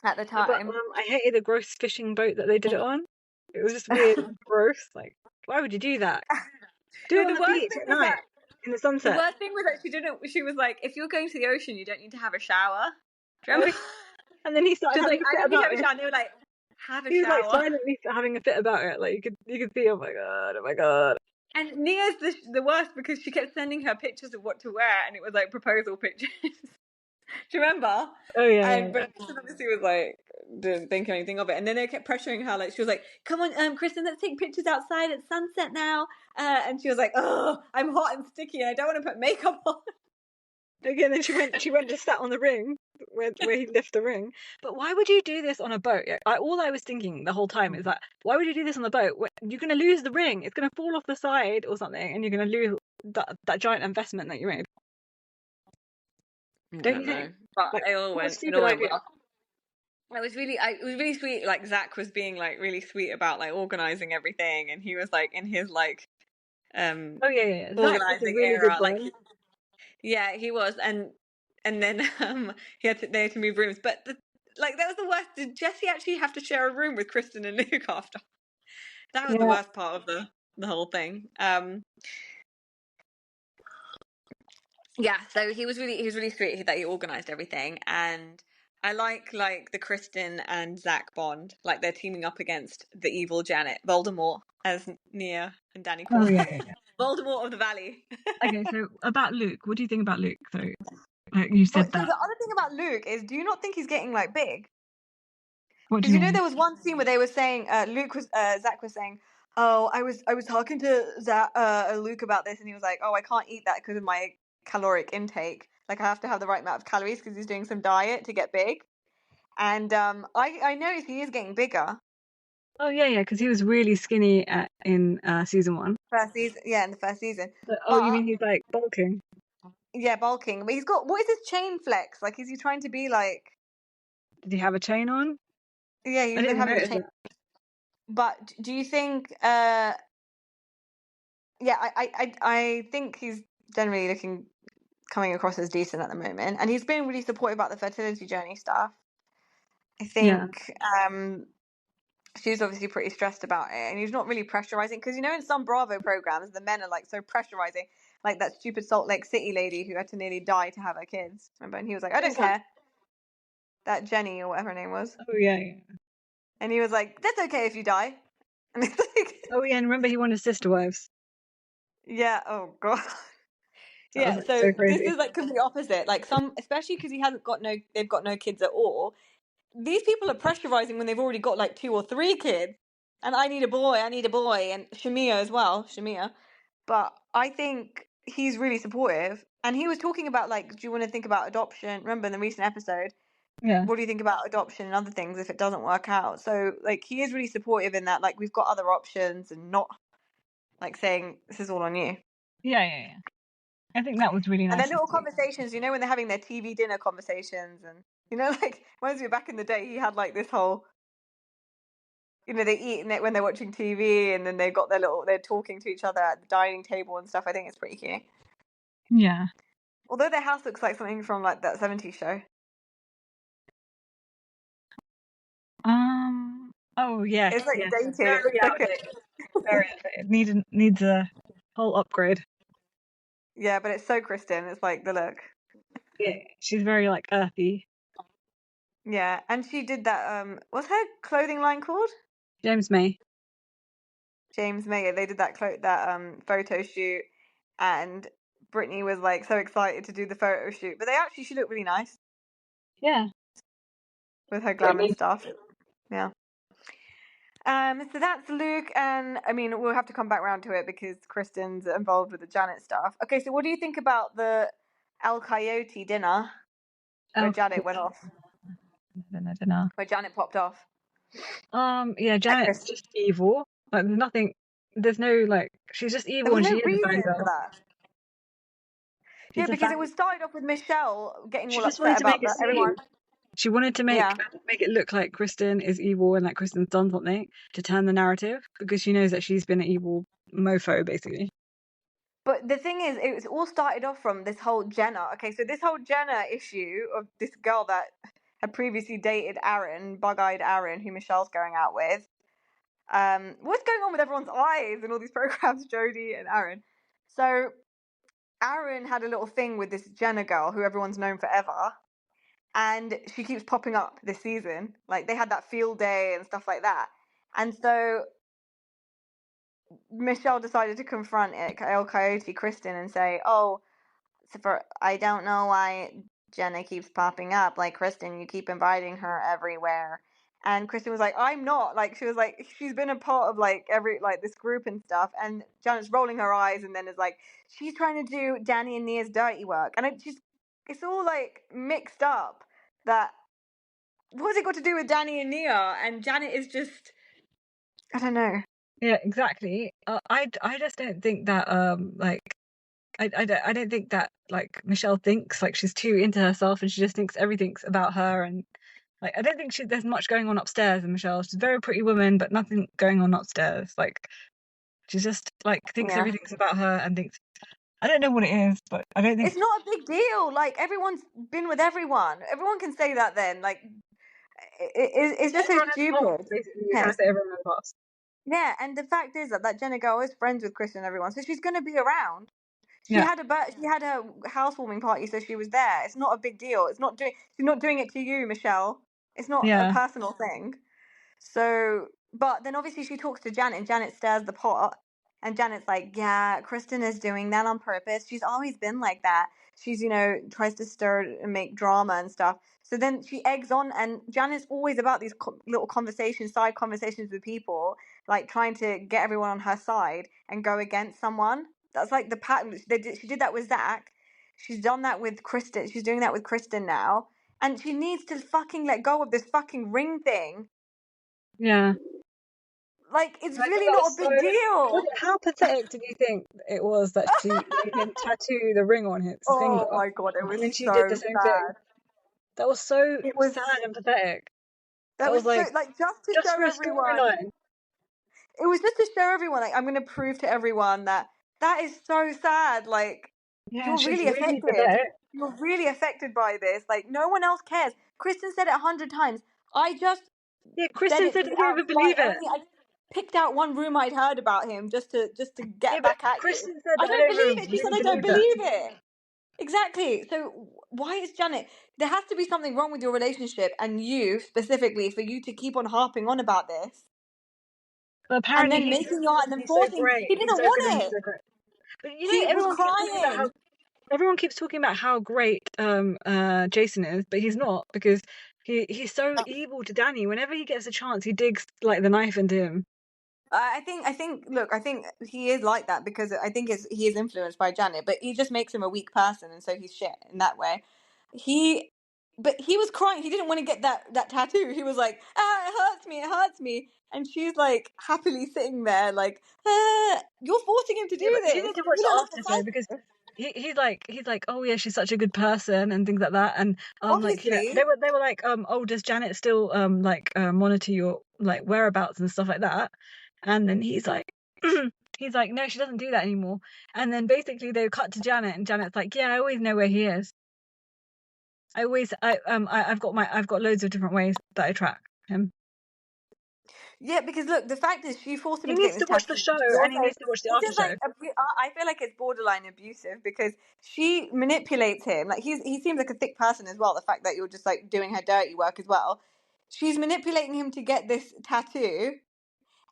Speaker 2: at the
Speaker 1: But
Speaker 2: time.
Speaker 1: I hated the gross fishing boat that they did it on. It was just weird and gross. Like, why would you do that? Do
Speaker 2: No,
Speaker 1: it on
Speaker 2: the
Speaker 1: the
Speaker 2: worst
Speaker 1: beach
Speaker 2: thing
Speaker 1: at
Speaker 2: was
Speaker 1: night
Speaker 2: that
Speaker 1: in the sunset.
Speaker 2: she didn't. She was like, if you're going to the ocean, you don't need to have a shower. Do you
Speaker 1: Oh,
Speaker 2: remember?
Speaker 1: and then he started
Speaker 2: She was
Speaker 1: having
Speaker 2: like,
Speaker 1: a
Speaker 2: I
Speaker 1: fit
Speaker 2: don't need to
Speaker 1: about
Speaker 2: have a
Speaker 1: it.
Speaker 2: shower. And they were like, have a
Speaker 1: He was like
Speaker 2: shower.
Speaker 1: silently having a fit about it. Like you could see. Oh my god! Oh my god!
Speaker 2: And Nia's the worst because she kept sending her pictures of what to wear, and it was like proposal pictures. Do you remember?
Speaker 1: Oh yeah, yeah,
Speaker 2: And
Speaker 1: yeah.
Speaker 2: but Kristen obviously was like didn't think anything of it, and then they kept pressuring her. Like she was like, "Come on, Kristen, let's take pictures outside at sunset now." And she was like, "Oh, I'm hot and sticky, and I don't want to put makeup on."
Speaker 1: Again, then she went to sat on the ring where he left the ring. But why would you do this on a boat? All I was thinking the whole time is that why would you do this on the boat? You're going to lose the ring. It's going to fall off the side or something, and you're going to lose that giant investment that you made.
Speaker 2: I
Speaker 1: Don't
Speaker 2: don't
Speaker 1: you
Speaker 2: know,
Speaker 1: think?
Speaker 2: but
Speaker 1: Like, what a
Speaker 2: it
Speaker 1: stupid
Speaker 2: all went
Speaker 1: idea.
Speaker 2: well. It was really sweet. Like Zach was being like really sweet about like organizing everything, and he was like in his like
Speaker 1: Oh yeah, yeah, yeah. Zach is a
Speaker 2: organizing
Speaker 1: really good
Speaker 2: era. Like
Speaker 1: one.
Speaker 2: yeah, he was, and then they had to move rooms. But like that was the worst. Did Jesse actually have to share a room with Kristen and Luke after? That was the
Speaker 1: Yeah.
Speaker 2: worst part of the whole thing. Yeah, so he was really sweet that he organized everything, and I like the Kristen and Zach bond, like they're teaming up against the evil Janet, Voldemort, as Nia and Danny call
Speaker 1: Oh
Speaker 2: her.
Speaker 1: yeah, yeah, yeah.
Speaker 2: Voldemort of the Valley.
Speaker 1: Okay, so about Luke, what do you think about Luke? So, like you
Speaker 2: Oh,
Speaker 1: said
Speaker 2: so
Speaker 1: that.
Speaker 2: the other thing about Luke is, do you not think he's getting like big?
Speaker 1: What do
Speaker 2: Because
Speaker 1: you
Speaker 2: you know
Speaker 1: mean?
Speaker 2: there was one scene where they were saying Zach was saying, "Oh, I was talking to Luke about this, and he was like, oh, I can't eat that because of my caloric intake. Like I have to have the right amount of calories because he's doing some diet to get big." And I noticed he is getting bigger.
Speaker 1: Oh yeah, yeah, because he was really skinny in season one.
Speaker 2: First season, yeah, in the first season.
Speaker 1: Oh, you
Speaker 2: But
Speaker 1: mean he's like bulking?
Speaker 2: yeah, bulking. But he's got, what is his chain flex? Like, is he trying to be like?
Speaker 1: Did he have a chain on?
Speaker 2: Yeah,
Speaker 1: I
Speaker 2: he's been
Speaker 1: didn't
Speaker 2: having a
Speaker 1: notice
Speaker 2: chain.
Speaker 1: that.
Speaker 2: But do you think? Yeah, I think he's generally coming across as decent at the moment, and he's been really supportive about the fertility journey stuff. I
Speaker 1: Yeah.
Speaker 2: think she was obviously pretty stressed about it, and he was not really pressurizing because in some Bravo programs the men are like so pressurizing, like that stupid Salt Lake City lady who had to nearly die to have her kids. Remember? And he was like, I
Speaker 1: Who's
Speaker 2: don't
Speaker 1: that?
Speaker 2: care. That Jenny or whatever her name was,
Speaker 1: Oh yeah.
Speaker 2: and he was like, that's okay if you die. And it's like,
Speaker 1: Oh yeah, and remember he wanted sister wives.
Speaker 2: yeah, oh god.
Speaker 1: That was
Speaker 2: Yeah,
Speaker 1: like
Speaker 2: so
Speaker 1: so
Speaker 2: this
Speaker 1: crazy.
Speaker 2: is like complete opposite. Like some, especially because they've got no kids at all. These people are pressurizing when they've already got like 2 or 3 kids. And I need a boy, and Shamia as well, Shamia. But I think he's really supportive. And he was talking about like, do you want to think about adoption? Remember in the recent episode,
Speaker 1: Yeah.
Speaker 2: what do you think about adoption and other things if it doesn't work out? So like he is really supportive in that, like we've got other options and not like saying this is all on you.
Speaker 1: Yeah. I think that was really
Speaker 2: And
Speaker 1: nice
Speaker 2: then
Speaker 1: to
Speaker 2: little
Speaker 1: see.
Speaker 2: conversations, when they're having their TV dinner conversations, and like reminds me back in the day, he had like this whole, they eat when they're watching TV, and then they're talking to each other at the dining table and stuff. I think it's pretty cute.
Speaker 1: Yeah.
Speaker 2: Although their house looks like something from like that '70s show.
Speaker 1: Oh yes,
Speaker 2: It's like
Speaker 1: yes.
Speaker 2: dated. It
Speaker 1: Very
Speaker 2: looks like
Speaker 1: outdated. Very outdated. Needs a whole upgrade.
Speaker 2: yeah, but it's so Kristen. It's like the look.
Speaker 1: Yeah. She's very like earthy.
Speaker 2: Yeah, and she did that. What's her clothing line called?
Speaker 1: James May.
Speaker 2: James May. They did that photo shoot, and Brittany was like so excited to do the photo shoot. But she looked really nice
Speaker 1: Yeah.
Speaker 2: with her glam and
Speaker 1: Brittany.
Speaker 2: stuff. Yeah. So that's Luke, and I mean we'll have to come back around to it because Kristen's involved with the Janet stuff. Okay, so what do you think about the El Coyote dinner where Janet went off?
Speaker 1: I don't know.
Speaker 2: Where Janet popped off?
Speaker 1: Yeah,
Speaker 2: At
Speaker 1: Janet's
Speaker 2: Kristen.
Speaker 1: just evil. Like there's nothing. There's no like. She's just
Speaker 2: There
Speaker 1: evil,
Speaker 2: was
Speaker 1: and
Speaker 2: no
Speaker 1: she is a
Speaker 2: reason for
Speaker 1: fangirl.
Speaker 2: that. Yeah,
Speaker 1: She's a
Speaker 2: because it
Speaker 1: fang.
Speaker 2: was started off with Michelle getting
Speaker 1: She
Speaker 2: all
Speaker 1: just wanted
Speaker 2: upset
Speaker 1: to make
Speaker 2: about
Speaker 1: a
Speaker 2: that
Speaker 1: scene.
Speaker 2: everyone.
Speaker 1: She wanted to
Speaker 2: Yeah.
Speaker 1: make it look like Kristen is evil and that Kristen's done something to turn the narrative because she knows that she's been an evil mofo, basically.
Speaker 2: But the thing is, it was all started off from this whole Jenna. Okay, so this whole Jenna issue of this girl that had previously dated Aaron, bug-eyed Aaron, who Michelle's going out with. What's going on with everyone's eyes in all these programs, Jodie and Aaron? So Aaron had a little thing with this Jenna girl who everyone's known forever, and she keeps popping up this season. Like they had that field day and stuff like that, and so Michelle decided to confront El Coyote Kristen and say, "Oh, I don't know why Jenna keeps popping up. Like Kristen, you keep inviting her everywhere." And Kristen was like, "I'm not." Like she was like, she's been a part of like every like this group and stuff. And Janet's rolling her eyes and then is like, she's trying to do Danny and Nia's dirty work, and it's all like mixed up. That what's it got to do with Danny and Nia? And Janet is just, I don't know.
Speaker 1: Yeah, exactly. I just don't think that like I don't think that like Michelle thinks like she's too into herself and she just thinks everything's about her and like I don't think there's much going on upstairs in Michelle. She's a very pretty woman, but nothing going on upstairs. Like she's just like thinks
Speaker 2: Yeah.
Speaker 1: everything's about her and thinks I don't know what it is, but I don't think
Speaker 2: It's not a big deal. Like everyone's been with everyone. Everyone can say that then. Like it's just so
Speaker 1: everyone has a past.
Speaker 2: stupid.
Speaker 1: Basically, you're trying
Speaker 2: Yes.
Speaker 1: to say everyone has a past.
Speaker 2: Yeah, and the fact is that Jenna girl is friends with Chris and everyone, so she's going to be around.
Speaker 1: Yeah,
Speaker 2: She had a housewarming party, so she was there. It's not a big deal. She's not doing it to you, Michelle. It's not a
Speaker 1: yeah,
Speaker 2: personal thing. So, but then obviously she talks to Janet, and Janet stirs the pot, and Janet's like, "Yeah, Kristen is doing that on purpose. She's always been like that. She's, tries to stir and make drama and stuff." So then she eggs on, and Janet's always about these little conversations, side conversations with people, like trying to get everyone on her side and go against someone. That's like the pattern. She did that with Zach. She's done that with Kristen. She's doing that with Kristen now. And she needs to fucking let go of this fucking ring thing.
Speaker 1: yeah.
Speaker 2: Like, it's
Speaker 1: I thought
Speaker 2: really
Speaker 1: that
Speaker 2: not
Speaker 1: was
Speaker 2: a
Speaker 1: so.
Speaker 2: big deal.
Speaker 1: How pathetic did you think it was that she made him tattoo the ring on his finger,
Speaker 2: Oh my god, it
Speaker 1: and
Speaker 2: was
Speaker 1: then she did the
Speaker 2: so
Speaker 1: same thing?
Speaker 2: sad.
Speaker 1: That was so
Speaker 2: It was
Speaker 1: sad and pathetic.
Speaker 2: that
Speaker 1: That
Speaker 2: was
Speaker 1: was
Speaker 2: so
Speaker 1: like
Speaker 2: like just to
Speaker 1: just
Speaker 2: show
Speaker 1: for a
Speaker 2: everyone.
Speaker 1: storyline.
Speaker 2: It was just to show everyone, like, I'm gonna prove to everyone that is so sad. Like,
Speaker 1: Yeah,
Speaker 2: you're
Speaker 1: she's
Speaker 2: really
Speaker 1: really
Speaker 2: affected.
Speaker 1: pathetic.
Speaker 2: You're really affected by this. Like, no one else cares. Kristen said it 100 times. I just
Speaker 1: Yeah,
Speaker 2: said
Speaker 1: Kristen
Speaker 2: it
Speaker 1: said
Speaker 2: to
Speaker 1: he didn't even
Speaker 2: outright.
Speaker 1: believe it.
Speaker 2: I picked out one rumor I'd heard about him just to
Speaker 1: Yeah,
Speaker 2: get
Speaker 1: but
Speaker 2: back at you.
Speaker 1: Kristen said
Speaker 2: I
Speaker 1: I
Speaker 2: don't
Speaker 1: don't
Speaker 2: believe
Speaker 1: even
Speaker 2: it. She said
Speaker 1: really
Speaker 2: I don't
Speaker 1: believe it.
Speaker 2: believe it. Exactly. So why is Janet? There has to be something wrong with your relationship and you specifically for you to keep on harping on about this
Speaker 1: But
Speaker 2: and
Speaker 1: apparently
Speaker 2: then making your and then
Speaker 1: he's so
Speaker 2: forcing.
Speaker 1: great.
Speaker 2: He
Speaker 1: He's
Speaker 2: didn't
Speaker 1: so good and
Speaker 2: want
Speaker 1: he's
Speaker 2: it.
Speaker 1: so great. But you
Speaker 2: She
Speaker 1: know,
Speaker 2: was
Speaker 1: everyone
Speaker 2: crying.
Speaker 1: keeps talking about how great Jason is, but he's not because he's so evil to Danny. Whenever he gets a chance, he digs like the knife into him.
Speaker 2: Look, I think he is like that because I think he is influenced by Janet, but he just makes him a weak person, and so he's shit in that way. But he was crying. He didn't want to get that tattoo. He was like, it hurts me, and she's like happily sitting there, like, you're forcing him to
Speaker 1: Yeah,
Speaker 2: do
Speaker 1: but you
Speaker 2: this.
Speaker 1: need to watch
Speaker 2: You
Speaker 1: the
Speaker 2: don't have to
Speaker 1: after show
Speaker 2: fight.
Speaker 1: because he's like, oh yeah, she's such a good person and things like that. And like yeah,
Speaker 2: Obviously,
Speaker 1: they were like, oh, does Janet still monitor your like whereabouts and stuff like that? And then he's like, he's like, no, she doesn't do that anymore. And then basically they cut to Janet, and Janet's like, yeah, I always know where he is. I've got loads of different ways that I track him.
Speaker 2: yeah, because look, the fact is, she forced him
Speaker 1: He
Speaker 2: into getting
Speaker 1: needs
Speaker 2: this
Speaker 1: to watch the
Speaker 2: tattoo.
Speaker 1: show,
Speaker 2: She
Speaker 1: and he
Speaker 2: also,
Speaker 1: needs to watch the
Speaker 2: it's
Speaker 1: after
Speaker 2: just
Speaker 1: show.
Speaker 2: like, I feel like it's borderline abusive because she manipulates him. Like he seems like a thick person as well. The fact that you're just like doing her dirty work as well. She's manipulating him to get this tattoo,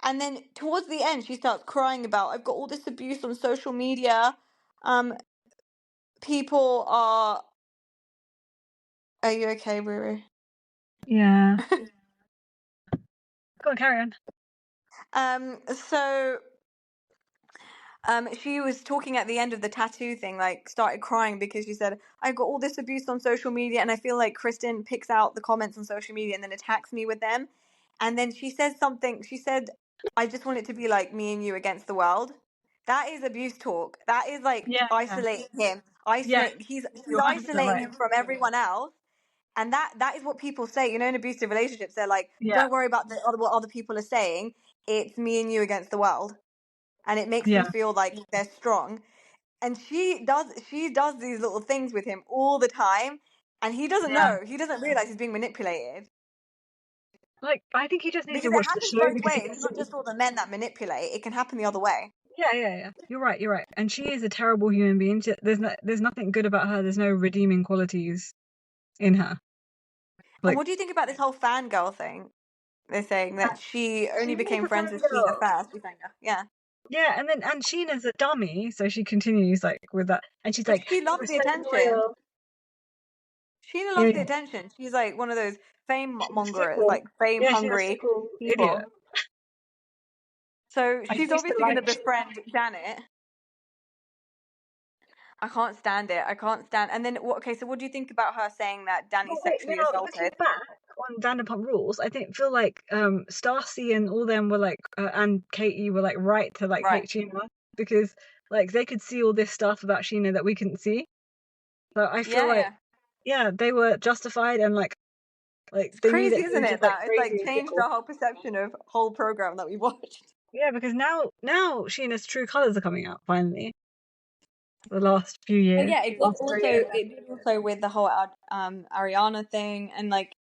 Speaker 2: and then towards the end, she starts crying about, I've got all this abuse on social media. Um, people are. Are you okay, Ruru?
Speaker 1: Yeah. Go on, carry on.
Speaker 2: So she was talking at the end of the tattoo thing, like started crying because she said, I got all this abuse on social media and I feel like Kristen picks out the comments on social media and then attacks me with them. And then she said something, she said, I just want it to be like me and you against the world. That is abuse talk. That is like
Speaker 1: Yeah,
Speaker 2: isolating him.
Speaker 1: yeah,
Speaker 2: She's
Speaker 1: you're 100%
Speaker 2: isolating
Speaker 1: right.
Speaker 2: him from everyone else. And that is what people say, in abusive relationships. They're like,
Speaker 1: Yeah,
Speaker 2: don't worry about what other people are saying. It's me and you against the world, and it makes them
Speaker 1: yeah,
Speaker 2: feel like they're strong. And she does these little things with him all the time, and he doesn't
Speaker 1: yeah.
Speaker 2: know. He doesn't realize he's being manipulated
Speaker 1: Like, I think he just needs to
Speaker 2: because it
Speaker 1: watch the
Speaker 2: happens
Speaker 1: show
Speaker 2: both
Speaker 1: because he
Speaker 2: ways.
Speaker 1: can
Speaker 2: It's not
Speaker 1: see.
Speaker 2: just all the men that manipulate; it can happen the other way.
Speaker 1: Yeah, yeah, yeah. You're right. You're right. And she is a terrible human being. There's nothing good about her. There's no redeeming qualities in her.
Speaker 2: And
Speaker 1: Like,
Speaker 2: what do you think about this whole fangirl thing? They're saying that she only
Speaker 1: she is
Speaker 2: became
Speaker 1: a
Speaker 2: friends with Sheena
Speaker 1: fangirl.
Speaker 2: first. She fangirl, yeah,
Speaker 1: Yeah, and Sheena's a dummy, so she continues like with that, and she's
Speaker 2: but
Speaker 1: like,
Speaker 2: she
Speaker 1: he
Speaker 2: loves
Speaker 1: was
Speaker 2: the
Speaker 1: so
Speaker 2: attention.
Speaker 1: loyal.
Speaker 2: Sheena
Speaker 1: Yeah,
Speaker 2: loves the attention. She's like one of those fame
Speaker 1: she's a
Speaker 2: mongers,
Speaker 1: fickle.
Speaker 2: like fame
Speaker 1: Yeah, she's a
Speaker 2: hungry
Speaker 1: fickle idiot.
Speaker 2: people. So
Speaker 1: I
Speaker 2: she's
Speaker 1: used to
Speaker 2: obviously going
Speaker 1: like.
Speaker 2: to befriend Janet. I can't stand it. I can't stand. And then, okay, so what do you think about her saying that
Speaker 1: But
Speaker 2: Danny's
Speaker 1: wait,
Speaker 2: sexually
Speaker 1: now looking
Speaker 2: assaulted?
Speaker 1: back on Vanderpump Rules, I think feel like Stacy and all them were like and Katie were like right to like
Speaker 2: Right.
Speaker 1: hate Sheena because like they could see all this stuff about Sheena that we couldn't see. So I feel
Speaker 2: Yeah,
Speaker 1: like
Speaker 2: yeah.
Speaker 1: yeah, they were justified and like
Speaker 2: It's
Speaker 1: they knew that
Speaker 2: crazy,
Speaker 1: he
Speaker 2: isn't
Speaker 1: was
Speaker 2: it?
Speaker 1: just like
Speaker 2: That it's
Speaker 1: crazy
Speaker 2: like
Speaker 1: and
Speaker 2: changed
Speaker 1: fickle.
Speaker 2: our whole perception of whole program that we watched.
Speaker 1: Yeah, because now Sheena's true colors are coming out finally. The last few
Speaker 2: But
Speaker 1: years,
Speaker 2: yeah,
Speaker 1: last 3 years.
Speaker 2: it did also with the whole Ariana thing, and like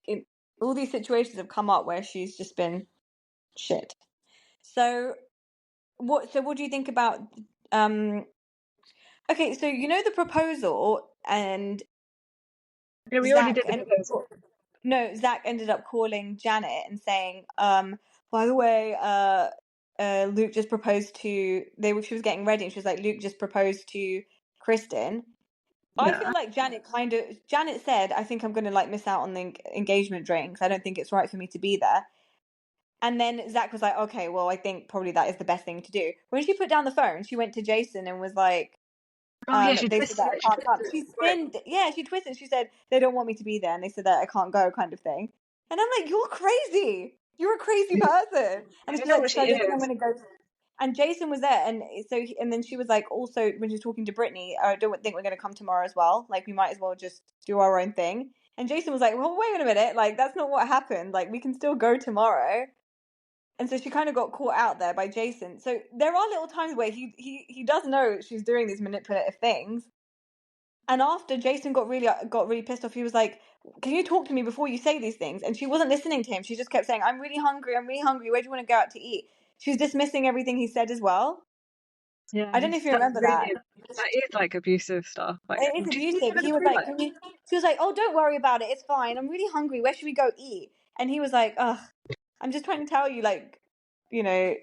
Speaker 2: all these situations have come up where she's just been shit. So what do you think about um? Okay, so the proposal, and
Speaker 1: Yeah, we already
Speaker 2: Zach
Speaker 1: did the
Speaker 2: ended
Speaker 1: proposal.
Speaker 2: no, Zach ended up calling Janet and saying, by the way, Luke just proposed to she was getting ready and she was like, Luke just proposed to Kristen. I
Speaker 1: Yeah.
Speaker 2: feel like Janet said, I think I'm gonna like miss out on the engagement drinks. I don't think it's right for me to be there. And then Zach was like, okay, well, I think probably that is the best thing to do. When she put down the phone, she went to Jason and was like,
Speaker 1: Oh yeah, she
Speaker 2: they said
Speaker 1: twisted
Speaker 2: that I
Speaker 1: it. She
Speaker 2: can't come.
Speaker 1: twisted it.
Speaker 2: She
Speaker 1: Right.
Speaker 2: spinned, yeah, she twisted. She said they don't want me to be there, and they said that I can't go, kind of thing. And I'm like, you're crazy. You're a crazy person. And
Speaker 1: You
Speaker 2: she's
Speaker 1: know
Speaker 2: like,
Speaker 1: what
Speaker 2: so
Speaker 1: she
Speaker 2: I don't think I'm
Speaker 1: is.
Speaker 2: gonna go. And Jason was there, and and then she was like, also when she was talking to Brittany, I don't think we're gonna come tomorrow as well. Like we might as well just do our own thing. And Jason was like, well, wait a minute, like that's not what happened. Like we can still go tomorrow. And so she kind of got caught out there by Jason. So there are little times where he does know she's doing these manipulative things, And after Jason got really pissed off, he was like, "Can you talk to me before you say these things?" And she wasn't listening to him. She just kept saying, "I'm really hungry. I'm really hungry. Where do you want to go out to eat?" She was dismissing everything he said as well.
Speaker 1: Yeah,
Speaker 2: I don't know if you
Speaker 1: that's
Speaker 2: remember that.
Speaker 1: really that is like abusive stuff. Like,
Speaker 2: It is
Speaker 1: do you think he's
Speaker 2: abusive.
Speaker 1: gonna
Speaker 2: He
Speaker 1: go
Speaker 2: was
Speaker 1: through
Speaker 2: like,
Speaker 1: that?
Speaker 2: she was like, "Oh, don't worry about it. It's fine. I'm really hungry. Where should we go eat?" And he was like, "Ugh, I'm just trying to tell you, like, you know,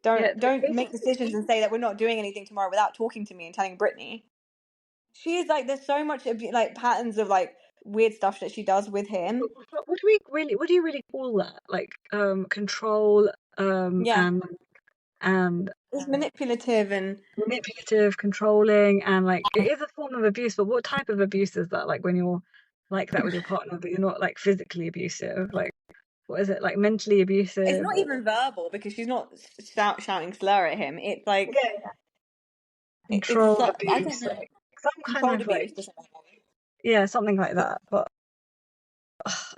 Speaker 1: Yeah,
Speaker 2: don't make
Speaker 1: basically.
Speaker 2: decisions and say that we're not doing anything tomorrow without talking to me and telling Brittany." She is like, there's so much like patterns of like weird stuff that she does with him.
Speaker 1: What do we really? What do you really call that? Like, control,
Speaker 2: Yeah,
Speaker 1: and
Speaker 2: it's manipulative and
Speaker 1: manipulative, controlling, and like it is a form of abuse. But what type of abuse is that? Like when you're like that with your partner, but you're not like physically abusive. Like, what is it? Like mentally
Speaker 2: it's
Speaker 1: abusive
Speaker 2: not
Speaker 1: or
Speaker 2: even verbal because she's not shouting slur at him. It's like
Speaker 1: yeah,
Speaker 2: it's
Speaker 1: control
Speaker 2: I don't
Speaker 1: abuse,
Speaker 2: know,
Speaker 1: like some kind
Speaker 2: controlled
Speaker 1: of like
Speaker 2: abuse or something.
Speaker 1: yeah, something like that. But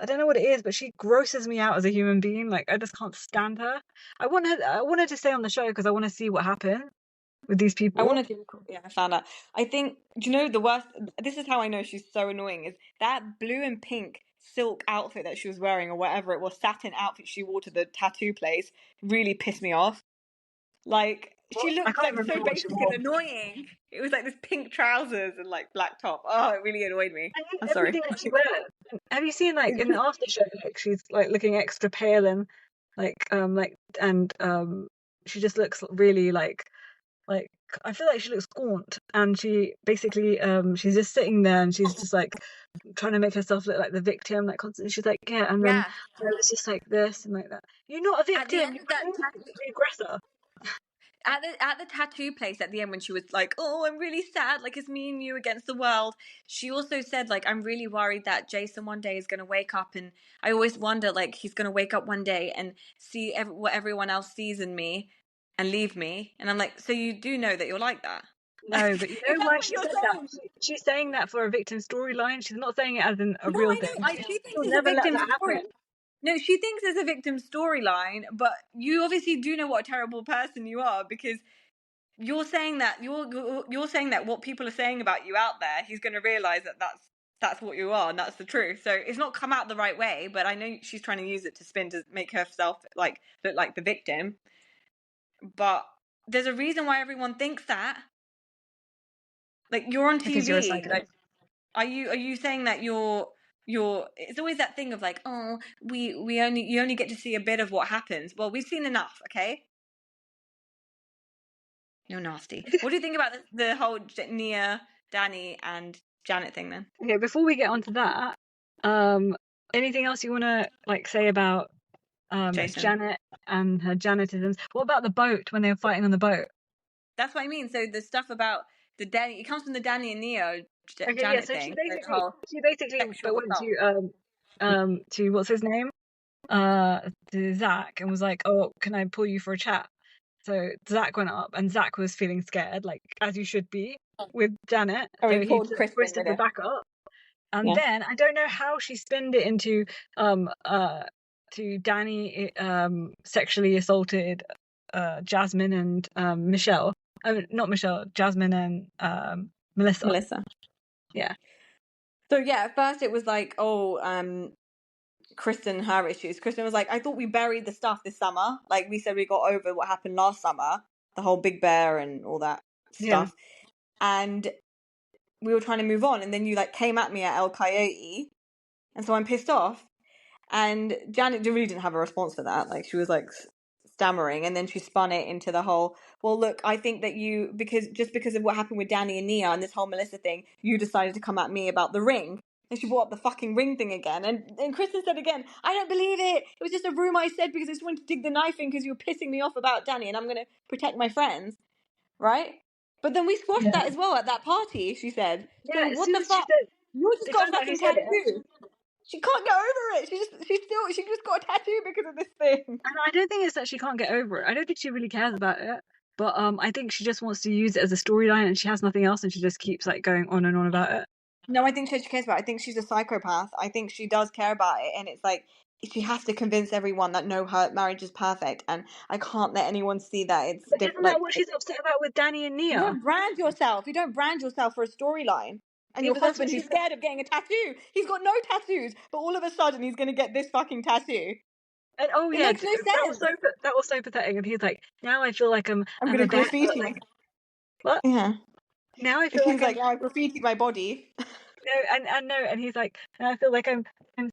Speaker 1: I don't know what it is, but she grosses me out as a human being. Like I just can't stand her. I want her to stay on the show because I want to see what happens with these
Speaker 2: I
Speaker 1: people.
Speaker 2: wanted to, yeah, I found out. I think, do you know the worst? This is how I know she's so annoying. Is that blue and pink silk outfit that she was wearing, or whatever it was, satin outfit she wore to the tattoo place, really pissed me off. Like she
Speaker 1: I
Speaker 2: looked
Speaker 1: can't
Speaker 2: like
Speaker 1: even
Speaker 2: so
Speaker 1: remember what she
Speaker 2: basic and
Speaker 1: wore.
Speaker 2: annoying. It was like this pink trousers and like black top. Oh, it really annoyed me.
Speaker 1: I hate
Speaker 2: I'm sorry.
Speaker 1: everything that she wears. Have you seen like in the after show, like she's like looking extra pale and like and she just looks really like I feel like she looks gaunt and she basically she's just sitting there and she's just like trying to make herself look like the victim, like constantly she's like, yeah, and then
Speaker 2: Yeah.
Speaker 1: I was just like this and like that. You're not a
Speaker 2: At the
Speaker 1: victim,
Speaker 2: end
Speaker 1: you're
Speaker 2: of that
Speaker 1: the aggressor.
Speaker 2: at the tattoo place at the end when she was like, "Oh, I'm really sad, like it's me and you against the world." She also said like, "I'm really worried that Jason one day is going to wake up, and I always wonder like he's going to wake up one day and see what everyone else sees in me and leave me." And I'm like, "So you do know that you're like that?"
Speaker 1: No, but you
Speaker 2: If
Speaker 1: know
Speaker 2: that's
Speaker 1: why
Speaker 2: what
Speaker 1: she
Speaker 2: you're
Speaker 1: said that?
Speaker 2: saying.
Speaker 1: She's saying that for a victim storyline. She's not saying it as in a
Speaker 2: No,
Speaker 1: real
Speaker 2: I
Speaker 1: thing.
Speaker 2: know. She thinks
Speaker 1: She'll
Speaker 2: it's a
Speaker 1: never let
Speaker 2: victim
Speaker 1: that
Speaker 2: story.
Speaker 1: happen.
Speaker 2: No, she thinks it's a victim storyline, but you obviously do know what a terrible person you are because you're saying that you're saying that what people are saying about you out there, he's going to realize that that's what you are and that's the truth. So it's not come out the right way, but I know she's trying to use it to spin to make herself like look like the victim. But there's a reason why everyone thinks that. Like you're on
Speaker 1: Because you're a
Speaker 2: TV.
Speaker 1: psycho.
Speaker 2: Like are you saying that you're it's always that thing of like, oh, we only you only get to see a bit of what happens. Well, we've seen enough, okay? You're nasty. What do you think about the whole Nia, Danny, and Janet thing then?
Speaker 1: Okay, before we get onto that, um, anything else you want to like say about
Speaker 2: Jason.
Speaker 1: Janet and her Janetisms? What about the boat when they were fighting on the boat?
Speaker 2: That's what I mean. So the stuff about the Danny, it comes from the Danny and Neo
Speaker 1: Okay, yeah,
Speaker 2: Janet
Speaker 1: so
Speaker 2: thing. So the whole
Speaker 1: she basically
Speaker 2: sexual
Speaker 1: went
Speaker 2: stuff.
Speaker 1: to what's his name? To Zach and was like, "Oh, can I pull you for a chat?" So Zach went up and Zach was feeling scared, like as you should be with Janet.
Speaker 2: Oh,
Speaker 1: So
Speaker 2: he
Speaker 1: he
Speaker 2: pulled
Speaker 1: just
Speaker 2: Kristen
Speaker 1: twisted
Speaker 2: with
Speaker 1: the
Speaker 2: him.
Speaker 1: back up. And
Speaker 2: Yeah.
Speaker 1: then I don't know how she spinned it into um uh to Danny sexually assaulted Jasmine and Michelle. I mean, not Michelle, Jasmine and Melissa.
Speaker 2: Melissa.
Speaker 1: Yeah.
Speaker 2: So yeah, at first it was like, oh, Kristen, her issues. Kristen was like, I thought we buried the stuff this summer. Like we said, we got over what happened last summer, the whole Big Bear and all that
Speaker 1: Yeah.
Speaker 2: stuff. And we were trying to move on. And then you like came at me at El Coyote. And so I'm pissed off. And Janet really didn't have a response for that. Like she was like stammering, and then she spun it into the whole. Well, look, I think that because of what happened with Danny and Nia and this whole Melissa thing, you decided to come at me about the ring. And she brought up the fucking ring thing again. And Kristen said again, I don't believe it. It was just a rumor I said because I just wanted to dig the knife in because you were pissing me off about Danny, and I'm gonna protect my friends, right? But then we squashed
Speaker 1: Yeah.
Speaker 2: that as well at that party. She said,
Speaker 1: Yeah,
Speaker 2: so
Speaker 1: as
Speaker 2: what
Speaker 1: soon
Speaker 2: the
Speaker 1: as she
Speaker 2: fuck?
Speaker 1: said
Speaker 2: You just
Speaker 1: they
Speaker 2: got a
Speaker 1: found out who
Speaker 2: fucking
Speaker 1: said it.
Speaker 2: tattoo. She can't get over it. She just got a tattoo because of this thing.
Speaker 1: And I don't think it's that she can't get over it. I don't think she really cares about it. But I think she just wants to use it as a storyline and she has nothing else and she just keeps like going on and on about it.
Speaker 2: No, I think she cares about it. I think she's a psychopath. I think she does care about it, and it's like she has to convince everyone that no, her marriage is perfect, and I can't let anyone see that it's
Speaker 1: But
Speaker 2: different.
Speaker 1: isn't that
Speaker 2: Like,
Speaker 1: what she's upset about with Danny and
Speaker 2: you
Speaker 1: Nia?
Speaker 2: don't brand yourself. You don't brand yourself for a storyline. And
Speaker 1: Yeah,
Speaker 2: your
Speaker 1: but that's what
Speaker 2: husband,
Speaker 1: she
Speaker 2: who's
Speaker 1: said.
Speaker 2: scared of getting a tattoo, he's got no tattoos, but all of a sudden he's going to get this fucking tattoo.
Speaker 1: And oh
Speaker 2: It
Speaker 1: yeah,
Speaker 2: makes no sense.
Speaker 1: that was so pathetic. And he's like, now I feel like
Speaker 2: I'm
Speaker 1: I'm
Speaker 2: going to
Speaker 1: a bad
Speaker 2: graffiti.
Speaker 1: like what?
Speaker 2: Yeah.
Speaker 1: Now I feel
Speaker 2: He's
Speaker 1: like
Speaker 2: like, now I graffiti my body.
Speaker 1: no, and he's like, now I feel like I'm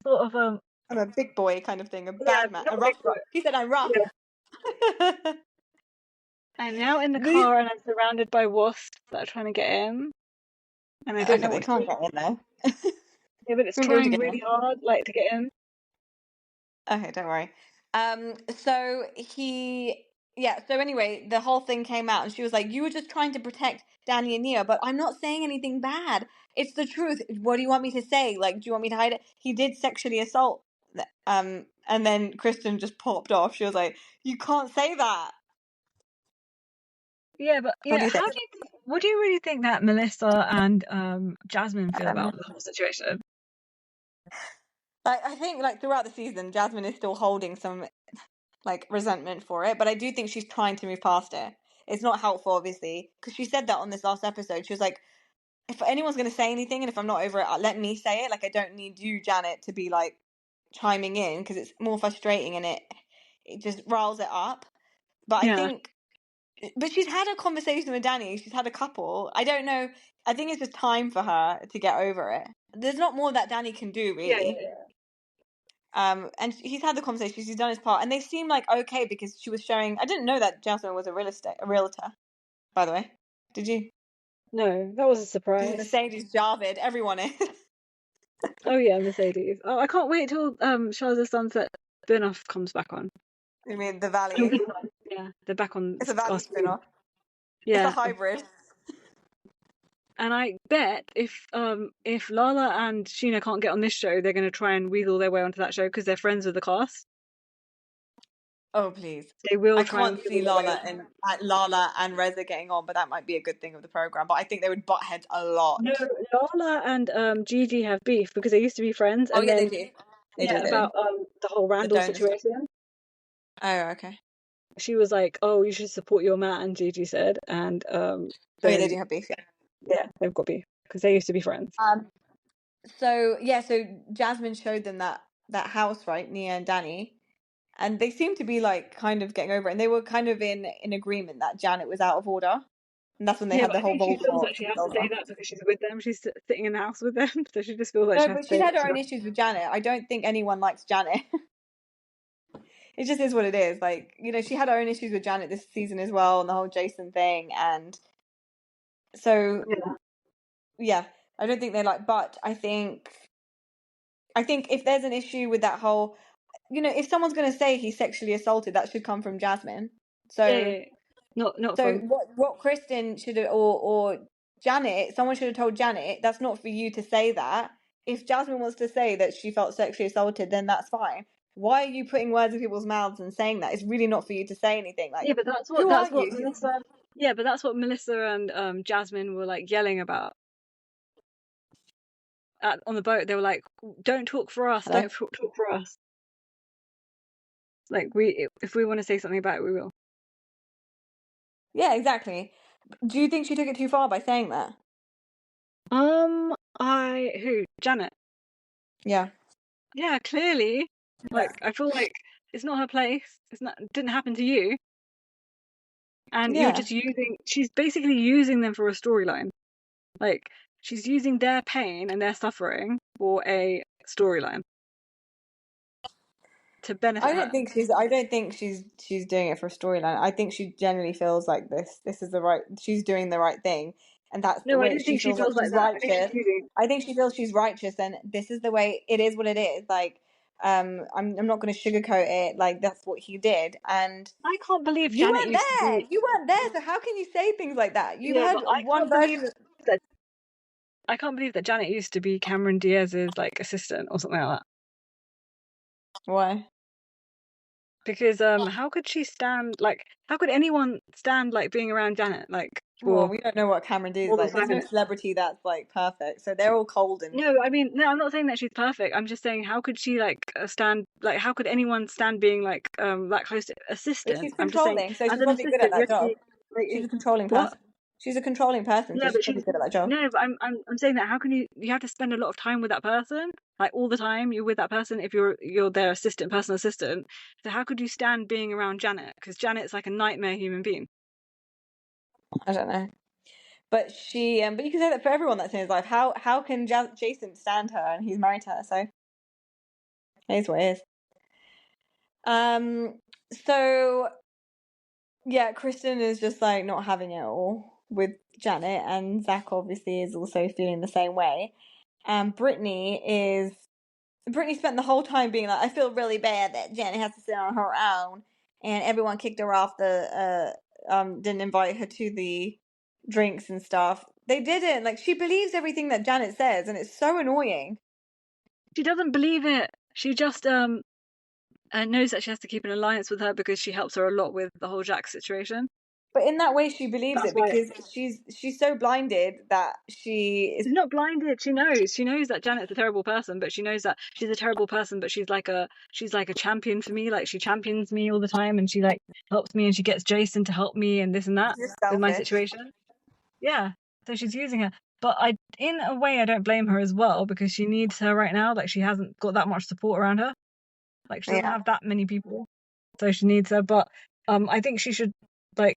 Speaker 1: sort of
Speaker 2: I'm a big boy kind of thing, a
Speaker 1: yeah,
Speaker 2: bad man,
Speaker 1: not
Speaker 2: a
Speaker 1: a big
Speaker 2: rough
Speaker 1: boy.
Speaker 2: boy. He said I'm rough.
Speaker 1: Yeah. I'm now in the
Speaker 2: These,
Speaker 1: car and I'm surrounded by wasps that are trying to get in, and I don't
Speaker 2: okay,
Speaker 1: know
Speaker 2: they
Speaker 1: what to
Speaker 2: can't
Speaker 1: do.
Speaker 2: get in there.
Speaker 1: Yeah, but it's
Speaker 2: Won't be able to
Speaker 1: trying
Speaker 2: get in.
Speaker 1: really hard, like to get in.
Speaker 2: Okay, don't worry. So yeah, so anyway, the whole thing came out and she was like, you were just trying to protect Danny and Nia, but I'm not saying anything bad. It's the truth. What do you want me to say? Like, do you want me to hide it? He did sexually assault. And then Kristen just popped off. She was like, you can't say that.
Speaker 1: Yeah, but
Speaker 2: What do you think?
Speaker 1: what do you really think that Melissa and Jasmine feel
Speaker 2: Um,
Speaker 1: about the whole situation?
Speaker 2: like, I think like throughout the season, Jasmine is still holding some like resentment for it, but I do think she's trying to move past it. It's not helpful, obviously, because she said that on this last episode. She was like, if anyone's going to say anything and if I'm not over it, let me say it. Like, I don't need you, Janet, to be like chiming in because it's more frustrating and it just riles it up. But I
Speaker 1: Yeah,
Speaker 2: think, but she's had a conversation with Danny. She's had a couple. I don't know. I think it's just time for her to get over it. There's not more that Danny can do,
Speaker 1: yeah,
Speaker 2: really.
Speaker 1: yeah.
Speaker 2: And he's had the conversation. He's done his part, and they seem like okay because she was showing. I didn't know that Jasmine was a realtor. By the way, did you?
Speaker 1: No, that was a
Speaker 2: She's
Speaker 1: surprise.
Speaker 2: Mercedes Jarvid. Everyone is.
Speaker 1: Oh yeah, Mercedes. Oh, I can't wait till Shahs of Sunset spin-off comes back on.
Speaker 2: I mean, the Valley.
Speaker 1: Yeah, they're back on
Speaker 2: It's a
Speaker 1: our
Speaker 2: Valley
Speaker 1: screen.
Speaker 2: spin-off. It's a
Speaker 1: Yeah,
Speaker 2: hybrid.
Speaker 1: and I bet if Lala and Sheena can't get on this show, they're gonna try and weasel their way onto that show because they're friends with the cast.
Speaker 2: Oh please.
Speaker 1: They will
Speaker 2: I
Speaker 1: try and
Speaker 2: can't
Speaker 1: weasel
Speaker 2: see
Speaker 1: their way
Speaker 2: Lala and Reza getting on, but that might be a good thing of the program. But I think they would butt heads a lot.
Speaker 1: No, Lala and Gigi have beef because they used to be friends,
Speaker 2: Oh
Speaker 1: and
Speaker 2: yeah, they
Speaker 1: then
Speaker 2: do. They
Speaker 1: yeah,
Speaker 2: do. They do.
Speaker 1: about the whole
Speaker 2: The
Speaker 1: Randall
Speaker 2: donor stuff.
Speaker 1: situation.
Speaker 2: Oh okay.
Speaker 1: She was like, "Oh, you should support your man," Gigi said, and
Speaker 2: Oh yeah, they
Speaker 1: then
Speaker 2: do have beef. Yeah.
Speaker 1: yeah, they've got beef because they used to be friends.
Speaker 2: So yeah, so Jasmine showed them that house, right, Nia and Danny, and they seemed to be like kind of getting over it, and they were kind of in agreement that Janet was out of order, and that's when they
Speaker 1: Yeah,
Speaker 2: had
Speaker 1: but
Speaker 2: the
Speaker 1: I
Speaker 2: whole
Speaker 1: think she feels like
Speaker 2: Voldemort
Speaker 1: she
Speaker 2: thing
Speaker 1: has to
Speaker 2: going
Speaker 1: say
Speaker 2: on.
Speaker 1: that because she's with them. She's sitting in the house with them, so she just feels like
Speaker 2: No,
Speaker 1: she has
Speaker 2: but
Speaker 1: to
Speaker 2: she's
Speaker 1: say
Speaker 2: had
Speaker 1: that
Speaker 2: her
Speaker 1: to
Speaker 2: own
Speaker 1: them.
Speaker 2: issues with Janet. I don't think anyone likes Janet. It just is what it is. Like, she had her own issues with Janet this season as well, and the whole Jason thing, and so
Speaker 1: Yeah,
Speaker 2: yeah, I don't think they like. But I think if there's an issue with that whole, if someone's going to say he's sexually assaulted, that should come from Jasmine.
Speaker 1: yeah,
Speaker 2: So,
Speaker 1: yeah, yeah. Not
Speaker 2: so
Speaker 1: from
Speaker 2: what Kristen should have, or Janet, someone should have told Janet, that's not for you to say that. If Jasmine wants to say that she felt sexually assaulted, then that's fine. Why are you putting words in people's mouths and saying that? It's really not for you to say anything. Like,
Speaker 1: yeah, but
Speaker 2: who are
Speaker 1: that's what
Speaker 2: you?
Speaker 1: Melissa. Yeah, but that's what Melissa and Jasmine were like yelling about on the boat. They were like, "Don't talk for us.
Speaker 2: Hello?
Speaker 1: Don't talk for us. Like if we want to say something about it, we will."
Speaker 2: Yeah, exactly. Do you think she took it too far by saying that?
Speaker 1: Janet?
Speaker 2: Yeah.
Speaker 1: Yeah, clearly. Like I feel like it's not her place. It's not. It didn't happen to you. And you're
Speaker 2: Yeah.
Speaker 1: just she's basically using them for a storyline. Like she's using their pain and their suffering for a storyline to benefit her.
Speaker 2: I don't think she's doing it for a storyline. I think she genuinely feels like this is the right, she's doing the right thing, and that's the
Speaker 1: No, I
Speaker 2: way
Speaker 1: don't
Speaker 2: she
Speaker 1: think she
Speaker 2: feels like
Speaker 1: feels like
Speaker 2: she's
Speaker 1: that. I think she's
Speaker 2: righteous.
Speaker 1: using.
Speaker 2: I think she feels she's righteous, and this is the way it is. What it is. Like, I'm not going to sugarcoat it. Like that's what he did, and
Speaker 1: I can't believe
Speaker 2: you
Speaker 1: Janet
Speaker 2: weren't
Speaker 1: used to
Speaker 2: there.
Speaker 1: be.
Speaker 2: You weren't there. So how can you say things like that? You've
Speaker 1: Yeah,
Speaker 2: heard
Speaker 1: but
Speaker 2: one version.
Speaker 1: that I can't believe that Janet used to be Cameron Diaz's like assistant or something like that.
Speaker 2: Why?
Speaker 1: Because how could she stand like how could anyone stand like being around Janet like
Speaker 2: Well,
Speaker 1: for
Speaker 2: we don't know what Cameron Diaz is
Speaker 1: more than
Speaker 2: like. There's
Speaker 1: five
Speaker 2: no
Speaker 1: minutes?
Speaker 2: celebrity that's like perfect, so they're all cold and.
Speaker 1: No, I mean no, I'm not saying that she's perfect. I'm just saying how could she like stand like how could anyone stand being like that close to
Speaker 2: But
Speaker 1: assistant?
Speaker 2: she's
Speaker 1: I'm just saying
Speaker 2: controlling, so
Speaker 1: as
Speaker 2: she's
Speaker 1: an
Speaker 2: probably good at
Speaker 1: assistant you
Speaker 2: that
Speaker 1: have to
Speaker 2: job.
Speaker 1: be like
Speaker 2: She's a controlling
Speaker 1: what?
Speaker 2: person. She's a controlling person, so
Speaker 1: Yeah,
Speaker 2: she's
Speaker 1: but
Speaker 2: probably
Speaker 1: she's
Speaker 2: good at that job.
Speaker 1: no, but I'm saying that how can you have to spend a lot of time with that person? Like all the time you're with that person if you're their assistant, personal assistant. So how could you stand being around Janet? Because Janet's like a nightmare human being.
Speaker 2: I don't know. But but you can say that for everyone that's in his life. How can Jason stand her and he's married to her? So it is what it is. So yeah, Kristen is just like not having it all with Janet, and Zach obviously is also feeling the same way. And Brittany spent the whole time being like, I feel really bad that Janet has to sit on her own, and everyone kicked her off didn't invite her to the drinks and stuff. They didn't. Like, she believes everything that Janet says, and it's so annoying.
Speaker 1: She doesn't believe it. She just knows that she has to keep an alliance with her because she helps her a lot with the whole Jack situation.
Speaker 2: But in that way, she believes
Speaker 1: That's
Speaker 2: it
Speaker 1: why
Speaker 2: because she's so blinded that she is.
Speaker 1: she's not blinded. She knows. She knows that Janet's a terrible person, but she knows that she's a terrible person, but she's like a champion for me. Like she champions me all the time and she like helps me and she gets Jason to help me and this and that
Speaker 2: She's
Speaker 1: with my
Speaker 2: selfish.
Speaker 1: situation. Yeah. So she's using her. But in a way I don't blame her as well because she needs her right now. Like she hasn't got that much support around her. Like she doesn't
Speaker 2: Yeah,
Speaker 1: have that many people. So she needs her. But I think she should like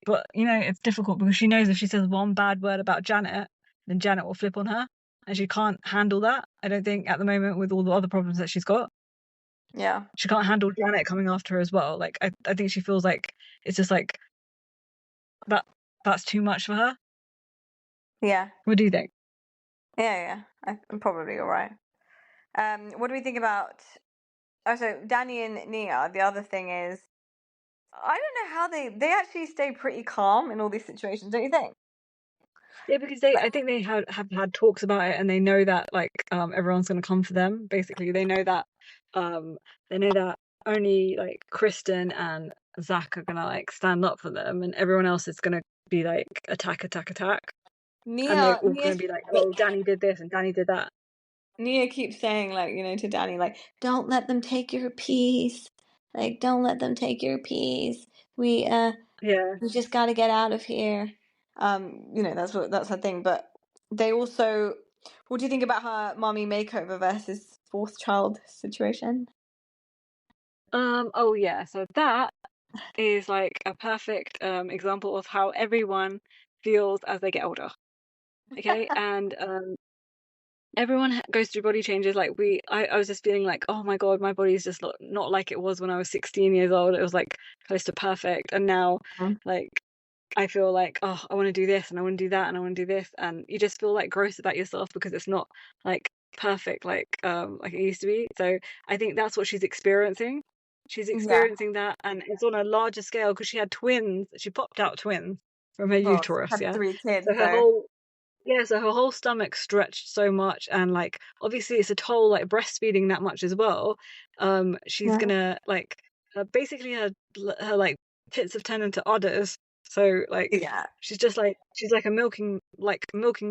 Speaker 1: but it's difficult because she knows if she says one bad word about Janet, then Janet will flip on her. And she can't handle that, I don't think, at the moment with all the other problems that she's got.
Speaker 2: yeah,
Speaker 1: She can't handle Janet coming after her as well. Like I think she feels like it's just like that that's too much for her.
Speaker 2: yeah,
Speaker 1: What do you think?
Speaker 2: yeah. I'm probably all right. What do we think about? Oh, so Danny and Nia. The other thing is, I don't know how they actually stay pretty calm in all these situations. Don't you think?
Speaker 1: Yeah, because I think they have had talks about it and they know that like everyone's gonna come for them. Basically, um they know that only like Kristen and Zach are gonna like stand up for them and everyone else is gonna be like attack, attack, attack. And they're all
Speaker 2: Nia,
Speaker 1: gonna be like, oh, Danny did this and Danny did that.
Speaker 2: Nia keeps saying like, to Danny like, don't let them take your peace. Like, don't let them take your peace. We
Speaker 1: Yeah.
Speaker 2: we just got to get out of here. That's her thing. But they also, what do you think about her mommy makeover versus fourth child situation?
Speaker 1: Oh yeah, so that is like a perfect example of how everyone feels as they get older. Okay, and everyone goes through body changes. Like I was just feeling like, oh my god, my body is just not like it was when I was 16 years old. It was like close to perfect, and now
Speaker 2: Mm.
Speaker 1: like I feel like, oh, I want to do this and I want to do that and I want to do this, and you just feel like gross about yourself because it's not like perfect like it used to be. So I think that's what she's experiencing. She's
Speaker 2: Yeah.
Speaker 1: experiencing that, and it's on a larger scale because she had twins. She popped out twins from her
Speaker 2: Well, she
Speaker 1: uterus,
Speaker 2: had
Speaker 1: yeah.
Speaker 2: three kids,
Speaker 1: So
Speaker 2: so
Speaker 1: her whole stomach stretched so much, and like obviously it's a toll like breastfeeding that much as well. She's
Speaker 2: yeah.
Speaker 1: gonna like basically her like tits have turned into udders. So like
Speaker 2: Yeah,
Speaker 1: she's like a milking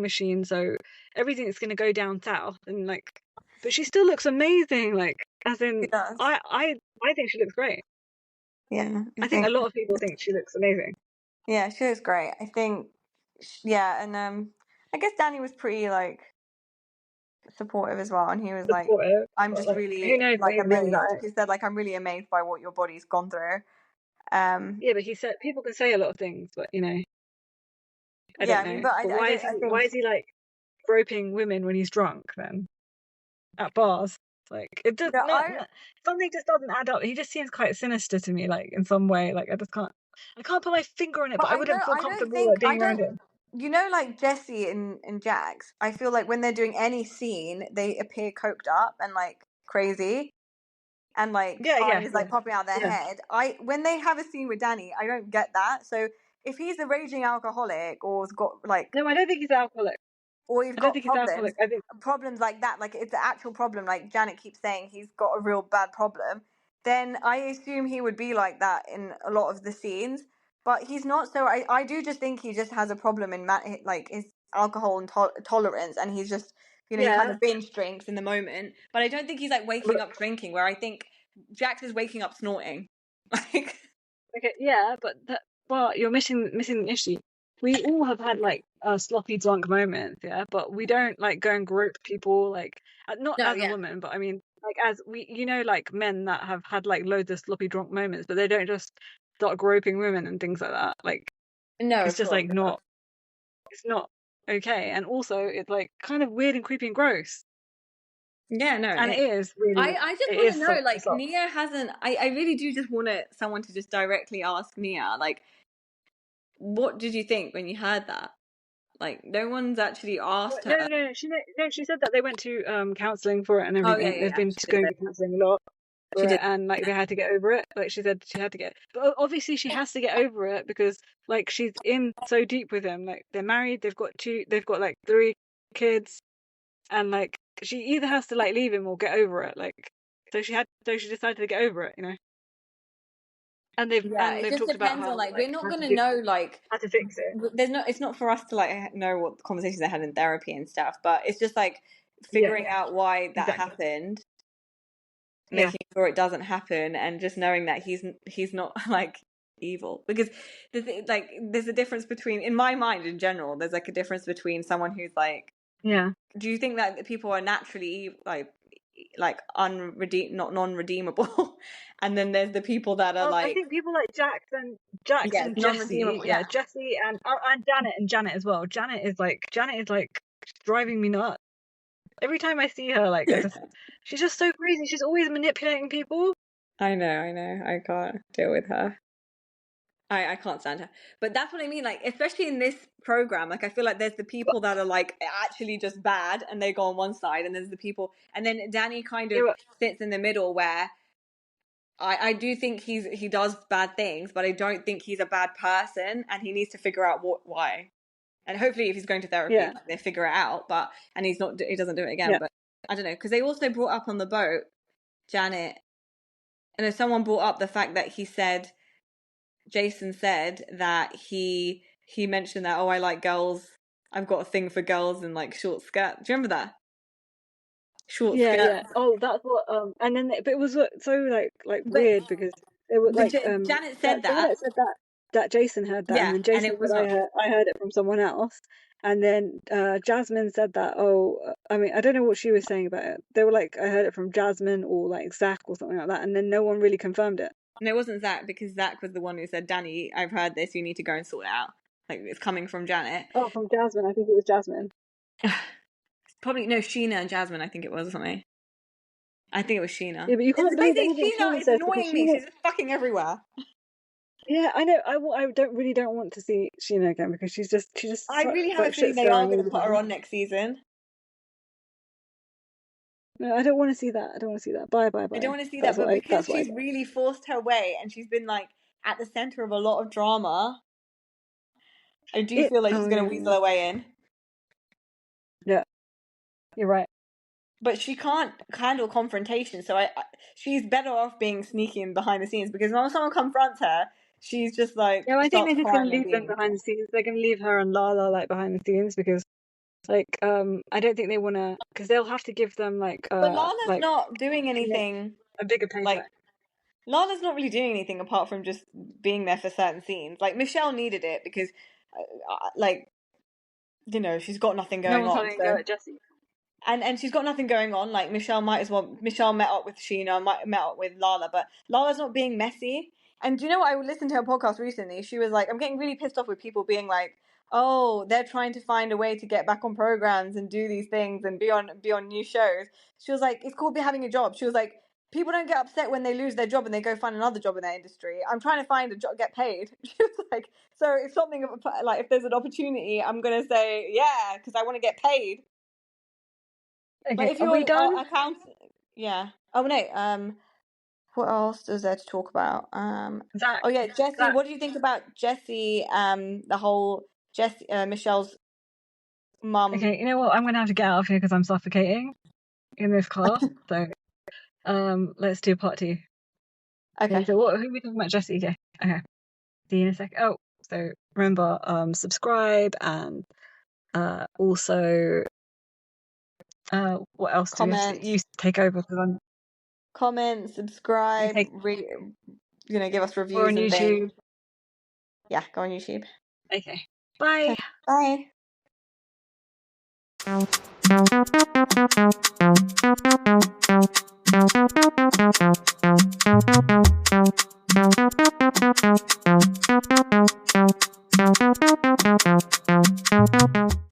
Speaker 1: machine. So everything's gonna go down south, and like, but she still looks amazing. Like as
Speaker 2: she
Speaker 1: in,
Speaker 2: does.
Speaker 1: I think she looks great.
Speaker 2: Yeah, I
Speaker 1: I think
Speaker 2: think.
Speaker 1: a lot of people think she looks amazing.
Speaker 2: Yeah, she was great. I think. Yeah, and I guess Danny was pretty like supportive as well, and he was like,
Speaker 1: Supportive,
Speaker 2: "I'm
Speaker 1: but
Speaker 2: just
Speaker 1: like who
Speaker 2: really
Speaker 1: knows what
Speaker 2: like
Speaker 1: he's thinking about
Speaker 2: amazed."
Speaker 1: it.
Speaker 2: He said, "Like I'm really amazed by what your body's gone through." Um,
Speaker 1: Yeah, but he said people can say a lot of things, but I
Speaker 2: yeah,
Speaker 1: don't
Speaker 2: I mean,
Speaker 1: know.
Speaker 2: but
Speaker 1: But
Speaker 2: I don't. I
Speaker 1: why
Speaker 2: think
Speaker 1: is he like groping women when he's drunk then at bars? Like it does
Speaker 2: no,
Speaker 1: not something just doesn't add up. He just seems quite sinister to me, like in some way. Like I can't put my finger on it,
Speaker 2: but
Speaker 1: but I wouldn't feel
Speaker 2: I don't
Speaker 1: comfortable
Speaker 2: think
Speaker 1: like
Speaker 2: I
Speaker 1: being around
Speaker 2: don't.
Speaker 1: him.
Speaker 2: Like Jesse and Jax. I feel like when they're doing any scene, they appear coked up and like crazy. And like
Speaker 1: Yeah, yeah,
Speaker 2: eyes
Speaker 1: yeah,
Speaker 2: like popping out their
Speaker 1: yeah.
Speaker 2: head. When they have a scene with Danny, I don't get that. So if he's a raging alcoholic or has got like
Speaker 1: No, I don't think he's alcoholic.
Speaker 2: or he's
Speaker 1: I don't
Speaker 2: got
Speaker 1: think he's alcoholic. I think
Speaker 2: problems like that, like it's an actual problem, like Janet keeps saying he's got a real bad problem, then I assume he would be like that in a lot of the scenes. But he's not. So I do just think he just has a problem in like his alcohol and tolerance, and he's just he kind
Speaker 1: Yeah.
Speaker 2: of binge drinks in the moment. But I don't think he's like waking
Speaker 1: But,
Speaker 2: up drinking. Where I think Jax is waking up snorting. Like
Speaker 1: okay, yeah, but you're missing the issue. We all have had like sloppy drunk moments, yeah, but we don't like go and grope people like not
Speaker 2: no,
Speaker 1: as a
Speaker 2: yeah,
Speaker 1: woman, but I mean like as we like men that have had like loads of sloppy drunk moments, but they don't just start groping women and things like that. Like
Speaker 2: no,
Speaker 1: it's
Speaker 2: of
Speaker 1: just
Speaker 2: course,
Speaker 1: like
Speaker 2: of course.
Speaker 1: not it's not okay, and also it's like kind of weird and creepy and gross,
Speaker 2: Yeah, no.
Speaker 1: and it is really
Speaker 2: I just
Speaker 1: it
Speaker 2: want to
Speaker 1: is
Speaker 2: know,
Speaker 1: it's
Speaker 2: like,
Speaker 1: not
Speaker 2: Nia hasn't. I really do just want someone to just directly ask Nia, like, what did you think when you heard that? Like, no one's actually asked
Speaker 1: no,
Speaker 2: her.
Speaker 1: she said that they went to counseling for it and
Speaker 2: Oh yeah,
Speaker 1: everything.
Speaker 2: yeah,
Speaker 1: They've
Speaker 2: yeah.
Speaker 1: been
Speaker 2: She did
Speaker 1: going
Speaker 2: say
Speaker 1: to counseling a lot
Speaker 2: she
Speaker 1: for
Speaker 2: did.
Speaker 1: it, and like they had to get over it. Like she said she had to get, but obviously she has to get over it because like she's in so deep with him. Like they're married, they've got like 3 kids, and like she either has to like leave him or get over it. Like so she decided to get over it, you know.
Speaker 2: Yeah, it
Speaker 1: They've
Speaker 2: just
Speaker 1: talked about
Speaker 2: depends
Speaker 1: how
Speaker 2: on like we're
Speaker 1: like
Speaker 2: not gonna know like
Speaker 1: how to fix it.
Speaker 2: there's no it's not for us to like know what conversations they had in therapy and stuff, but it's just like
Speaker 1: Yeah,
Speaker 2: figuring out why that
Speaker 1: exactly.
Speaker 2: happened,
Speaker 1: Yeah,
Speaker 2: making sure it doesn't happen, and just knowing that he's not like evil because like there's a difference between in my mind in general there's like a difference between someone who's like
Speaker 1: yeah.
Speaker 2: do you think that people are naturally like unredeem not non-redeemable and then there's the people that are
Speaker 1: I
Speaker 2: like
Speaker 1: think people like Jax
Speaker 2: yeah
Speaker 1: and Jesse,
Speaker 2: non-redeemable
Speaker 1: yeah,
Speaker 2: yeah
Speaker 1: Jesse and Janet as well. Janet is like driving me nuts. Every time I see her, like she's just so crazy. She's always manipulating people.
Speaker 2: I know I can't deal with her. I can't stand her. But that's what I mean. Like, especially in this program, like I feel like there's the people that are like actually just bad and they go on one side, and there's the people and then Danny kind of
Speaker 1: Yeah,
Speaker 2: sits in the middle where I do think he does bad things, but I don't think he's a bad person and he needs to figure out why. And hopefully if he's going to therapy,
Speaker 1: yeah,
Speaker 2: like, they figure it out, but and he doesn't do it again,
Speaker 1: yeah,
Speaker 2: but I don't know, because they also brought up on the boat, Janet, and if someone brought up the fact that Jason said that he mentioned that I like girls. I've got a thing for girls in like short skirts. Do you remember that? Short
Speaker 1: yeah,
Speaker 2: skirt.
Speaker 1: yeah. Oh, that's what. And then but it was so like
Speaker 2: But
Speaker 1: weird because they were like
Speaker 2: Janet said that.
Speaker 1: Janet said that Jason heard that, and
Speaker 2: Yeah,
Speaker 1: then
Speaker 2: and
Speaker 1: Jason
Speaker 2: it
Speaker 1: said
Speaker 2: was not true.
Speaker 1: I heard it from someone else, and then Jasmine said that I mean I don't know what she was saying about it. They were like I heard it from Jasmine or like Zach or something like that, and then no one really confirmed it.
Speaker 2: And it wasn't Zach because Zach was the one who said, "Danny, I've heard this. You need to go and sort it out." Like it's coming from Janet.
Speaker 1: Oh, from Jasmine, I think it was Jasmine.
Speaker 2: Probably no Sheena and Jasmine. I think it was or something. I think it was Sheena.
Speaker 1: Yeah, but you
Speaker 2: It's
Speaker 1: can't believe
Speaker 2: basically
Speaker 1: anything
Speaker 2: Sheena
Speaker 1: Sheena
Speaker 2: is
Speaker 1: says because
Speaker 2: annoying me.
Speaker 1: Sheena.
Speaker 2: She's just fucking everywhere.
Speaker 1: Yeah, I know. I don't want to see Sheena again because she just
Speaker 2: I really have a
Speaker 1: like
Speaker 2: feeling
Speaker 1: shit
Speaker 2: they are
Speaker 1: stirring
Speaker 2: going
Speaker 1: all
Speaker 2: to
Speaker 1: the
Speaker 2: put her
Speaker 1: time.
Speaker 2: on next season.
Speaker 1: No, I don't want to see that. I don't want to see that. Bye, bye,
Speaker 2: I don't
Speaker 1: bye.
Speaker 2: want to see that, but because
Speaker 1: That's what I
Speaker 2: she's
Speaker 1: get.
Speaker 2: really forced her way and she's been like at the center of a lot of drama, I do
Speaker 1: It.
Speaker 2: feel like she's
Speaker 1: Oh
Speaker 2: going
Speaker 1: yeah,
Speaker 2: to weasel her way in.
Speaker 1: yeah. You're right.
Speaker 2: But she can't handle confrontation, so she's better off being sneaky and behind the scenes because when someone confronts her, she's just like
Speaker 1: Yeah, I think
Speaker 2: starts
Speaker 1: they're just gonna
Speaker 2: crying and
Speaker 1: leave them
Speaker 2: being
Speaker 1: behind the scenes. They're gonna leave her and Lala like behind the scenes because like I don't think they wanna because they'll have to give them
Speaker 2: But Lana's
Speaker 1: like
Speaker 2: not doing
Speaker 1: commit
Speaker 2: anything
Speaker 1: a bigger
Speaker 2: like
Speaker 1: paycheck.
Speaker 2: Lana's not really doing anything apart from just being there for certain scenes. Like Michelle needed it because, like, she's got nothing
Speaker 1: No
Speaker 2: going
Speaker 1: one's
Speaker 2: on.
Speaker 1: having a go
Speaker 2: So
Speaker 1: at Jesse.
Speaker 2: and she's got nothing going on. Like Michelle might as well. Michelle met up with Sheena, might met up with Lala, but Lala's not being messy. And do you know what? I listened to her podcast recently. She was like, "I'm getting really pissed off with people being like, oh, they're trying to find a way to get back on programs and do these things and be on new shows." She was like, "It's called having a job." She was like, "People don't get upset when they lose their job and they go find another job in their industry. I'm trying to find a job, get paid." She was like, "So if something like if there's an opportunity, I'm gonna say yeah because I want to get paid." Like
Speaker 1: Okay,
Speaker 2: if
Speaker 1: are
Speaker 2: you're
Speaker 1: we done?
Speaker 2: account, yeah. Oh no. What else is there to talk about?
Speaker 1: Zach.
Speaker 2: Oh yeah, Jesse.
Speaker 1: Zach.
Speaker 2: What do you think about Jesse? The whole Jesse, Michelle's mum.
Speaker 1: Okay, you know what? I'm gonna have to get out of here because I'm suffocating in this class. So let's do part 2. Okay,
Speaker 2: Okay.
Speaker 1: so who are we talking about? Jesse. Okay. See you in a sec. Oh, so remember, subscribe and also what else do we have to
Speaker 2: Comment.
Speaker 1: do? You take over because I'm
Speaker 2: Comment, subscribe,
Speaker 1: take
Speaker 2: give us
Speaker 1: or on
Speaker 2: reviews and things.
Speaker 1: YouTube.
Speaker 2: Yeah, go on YouTube.
Speaker 1: Okay. Bye.
Speaker 2: Bye.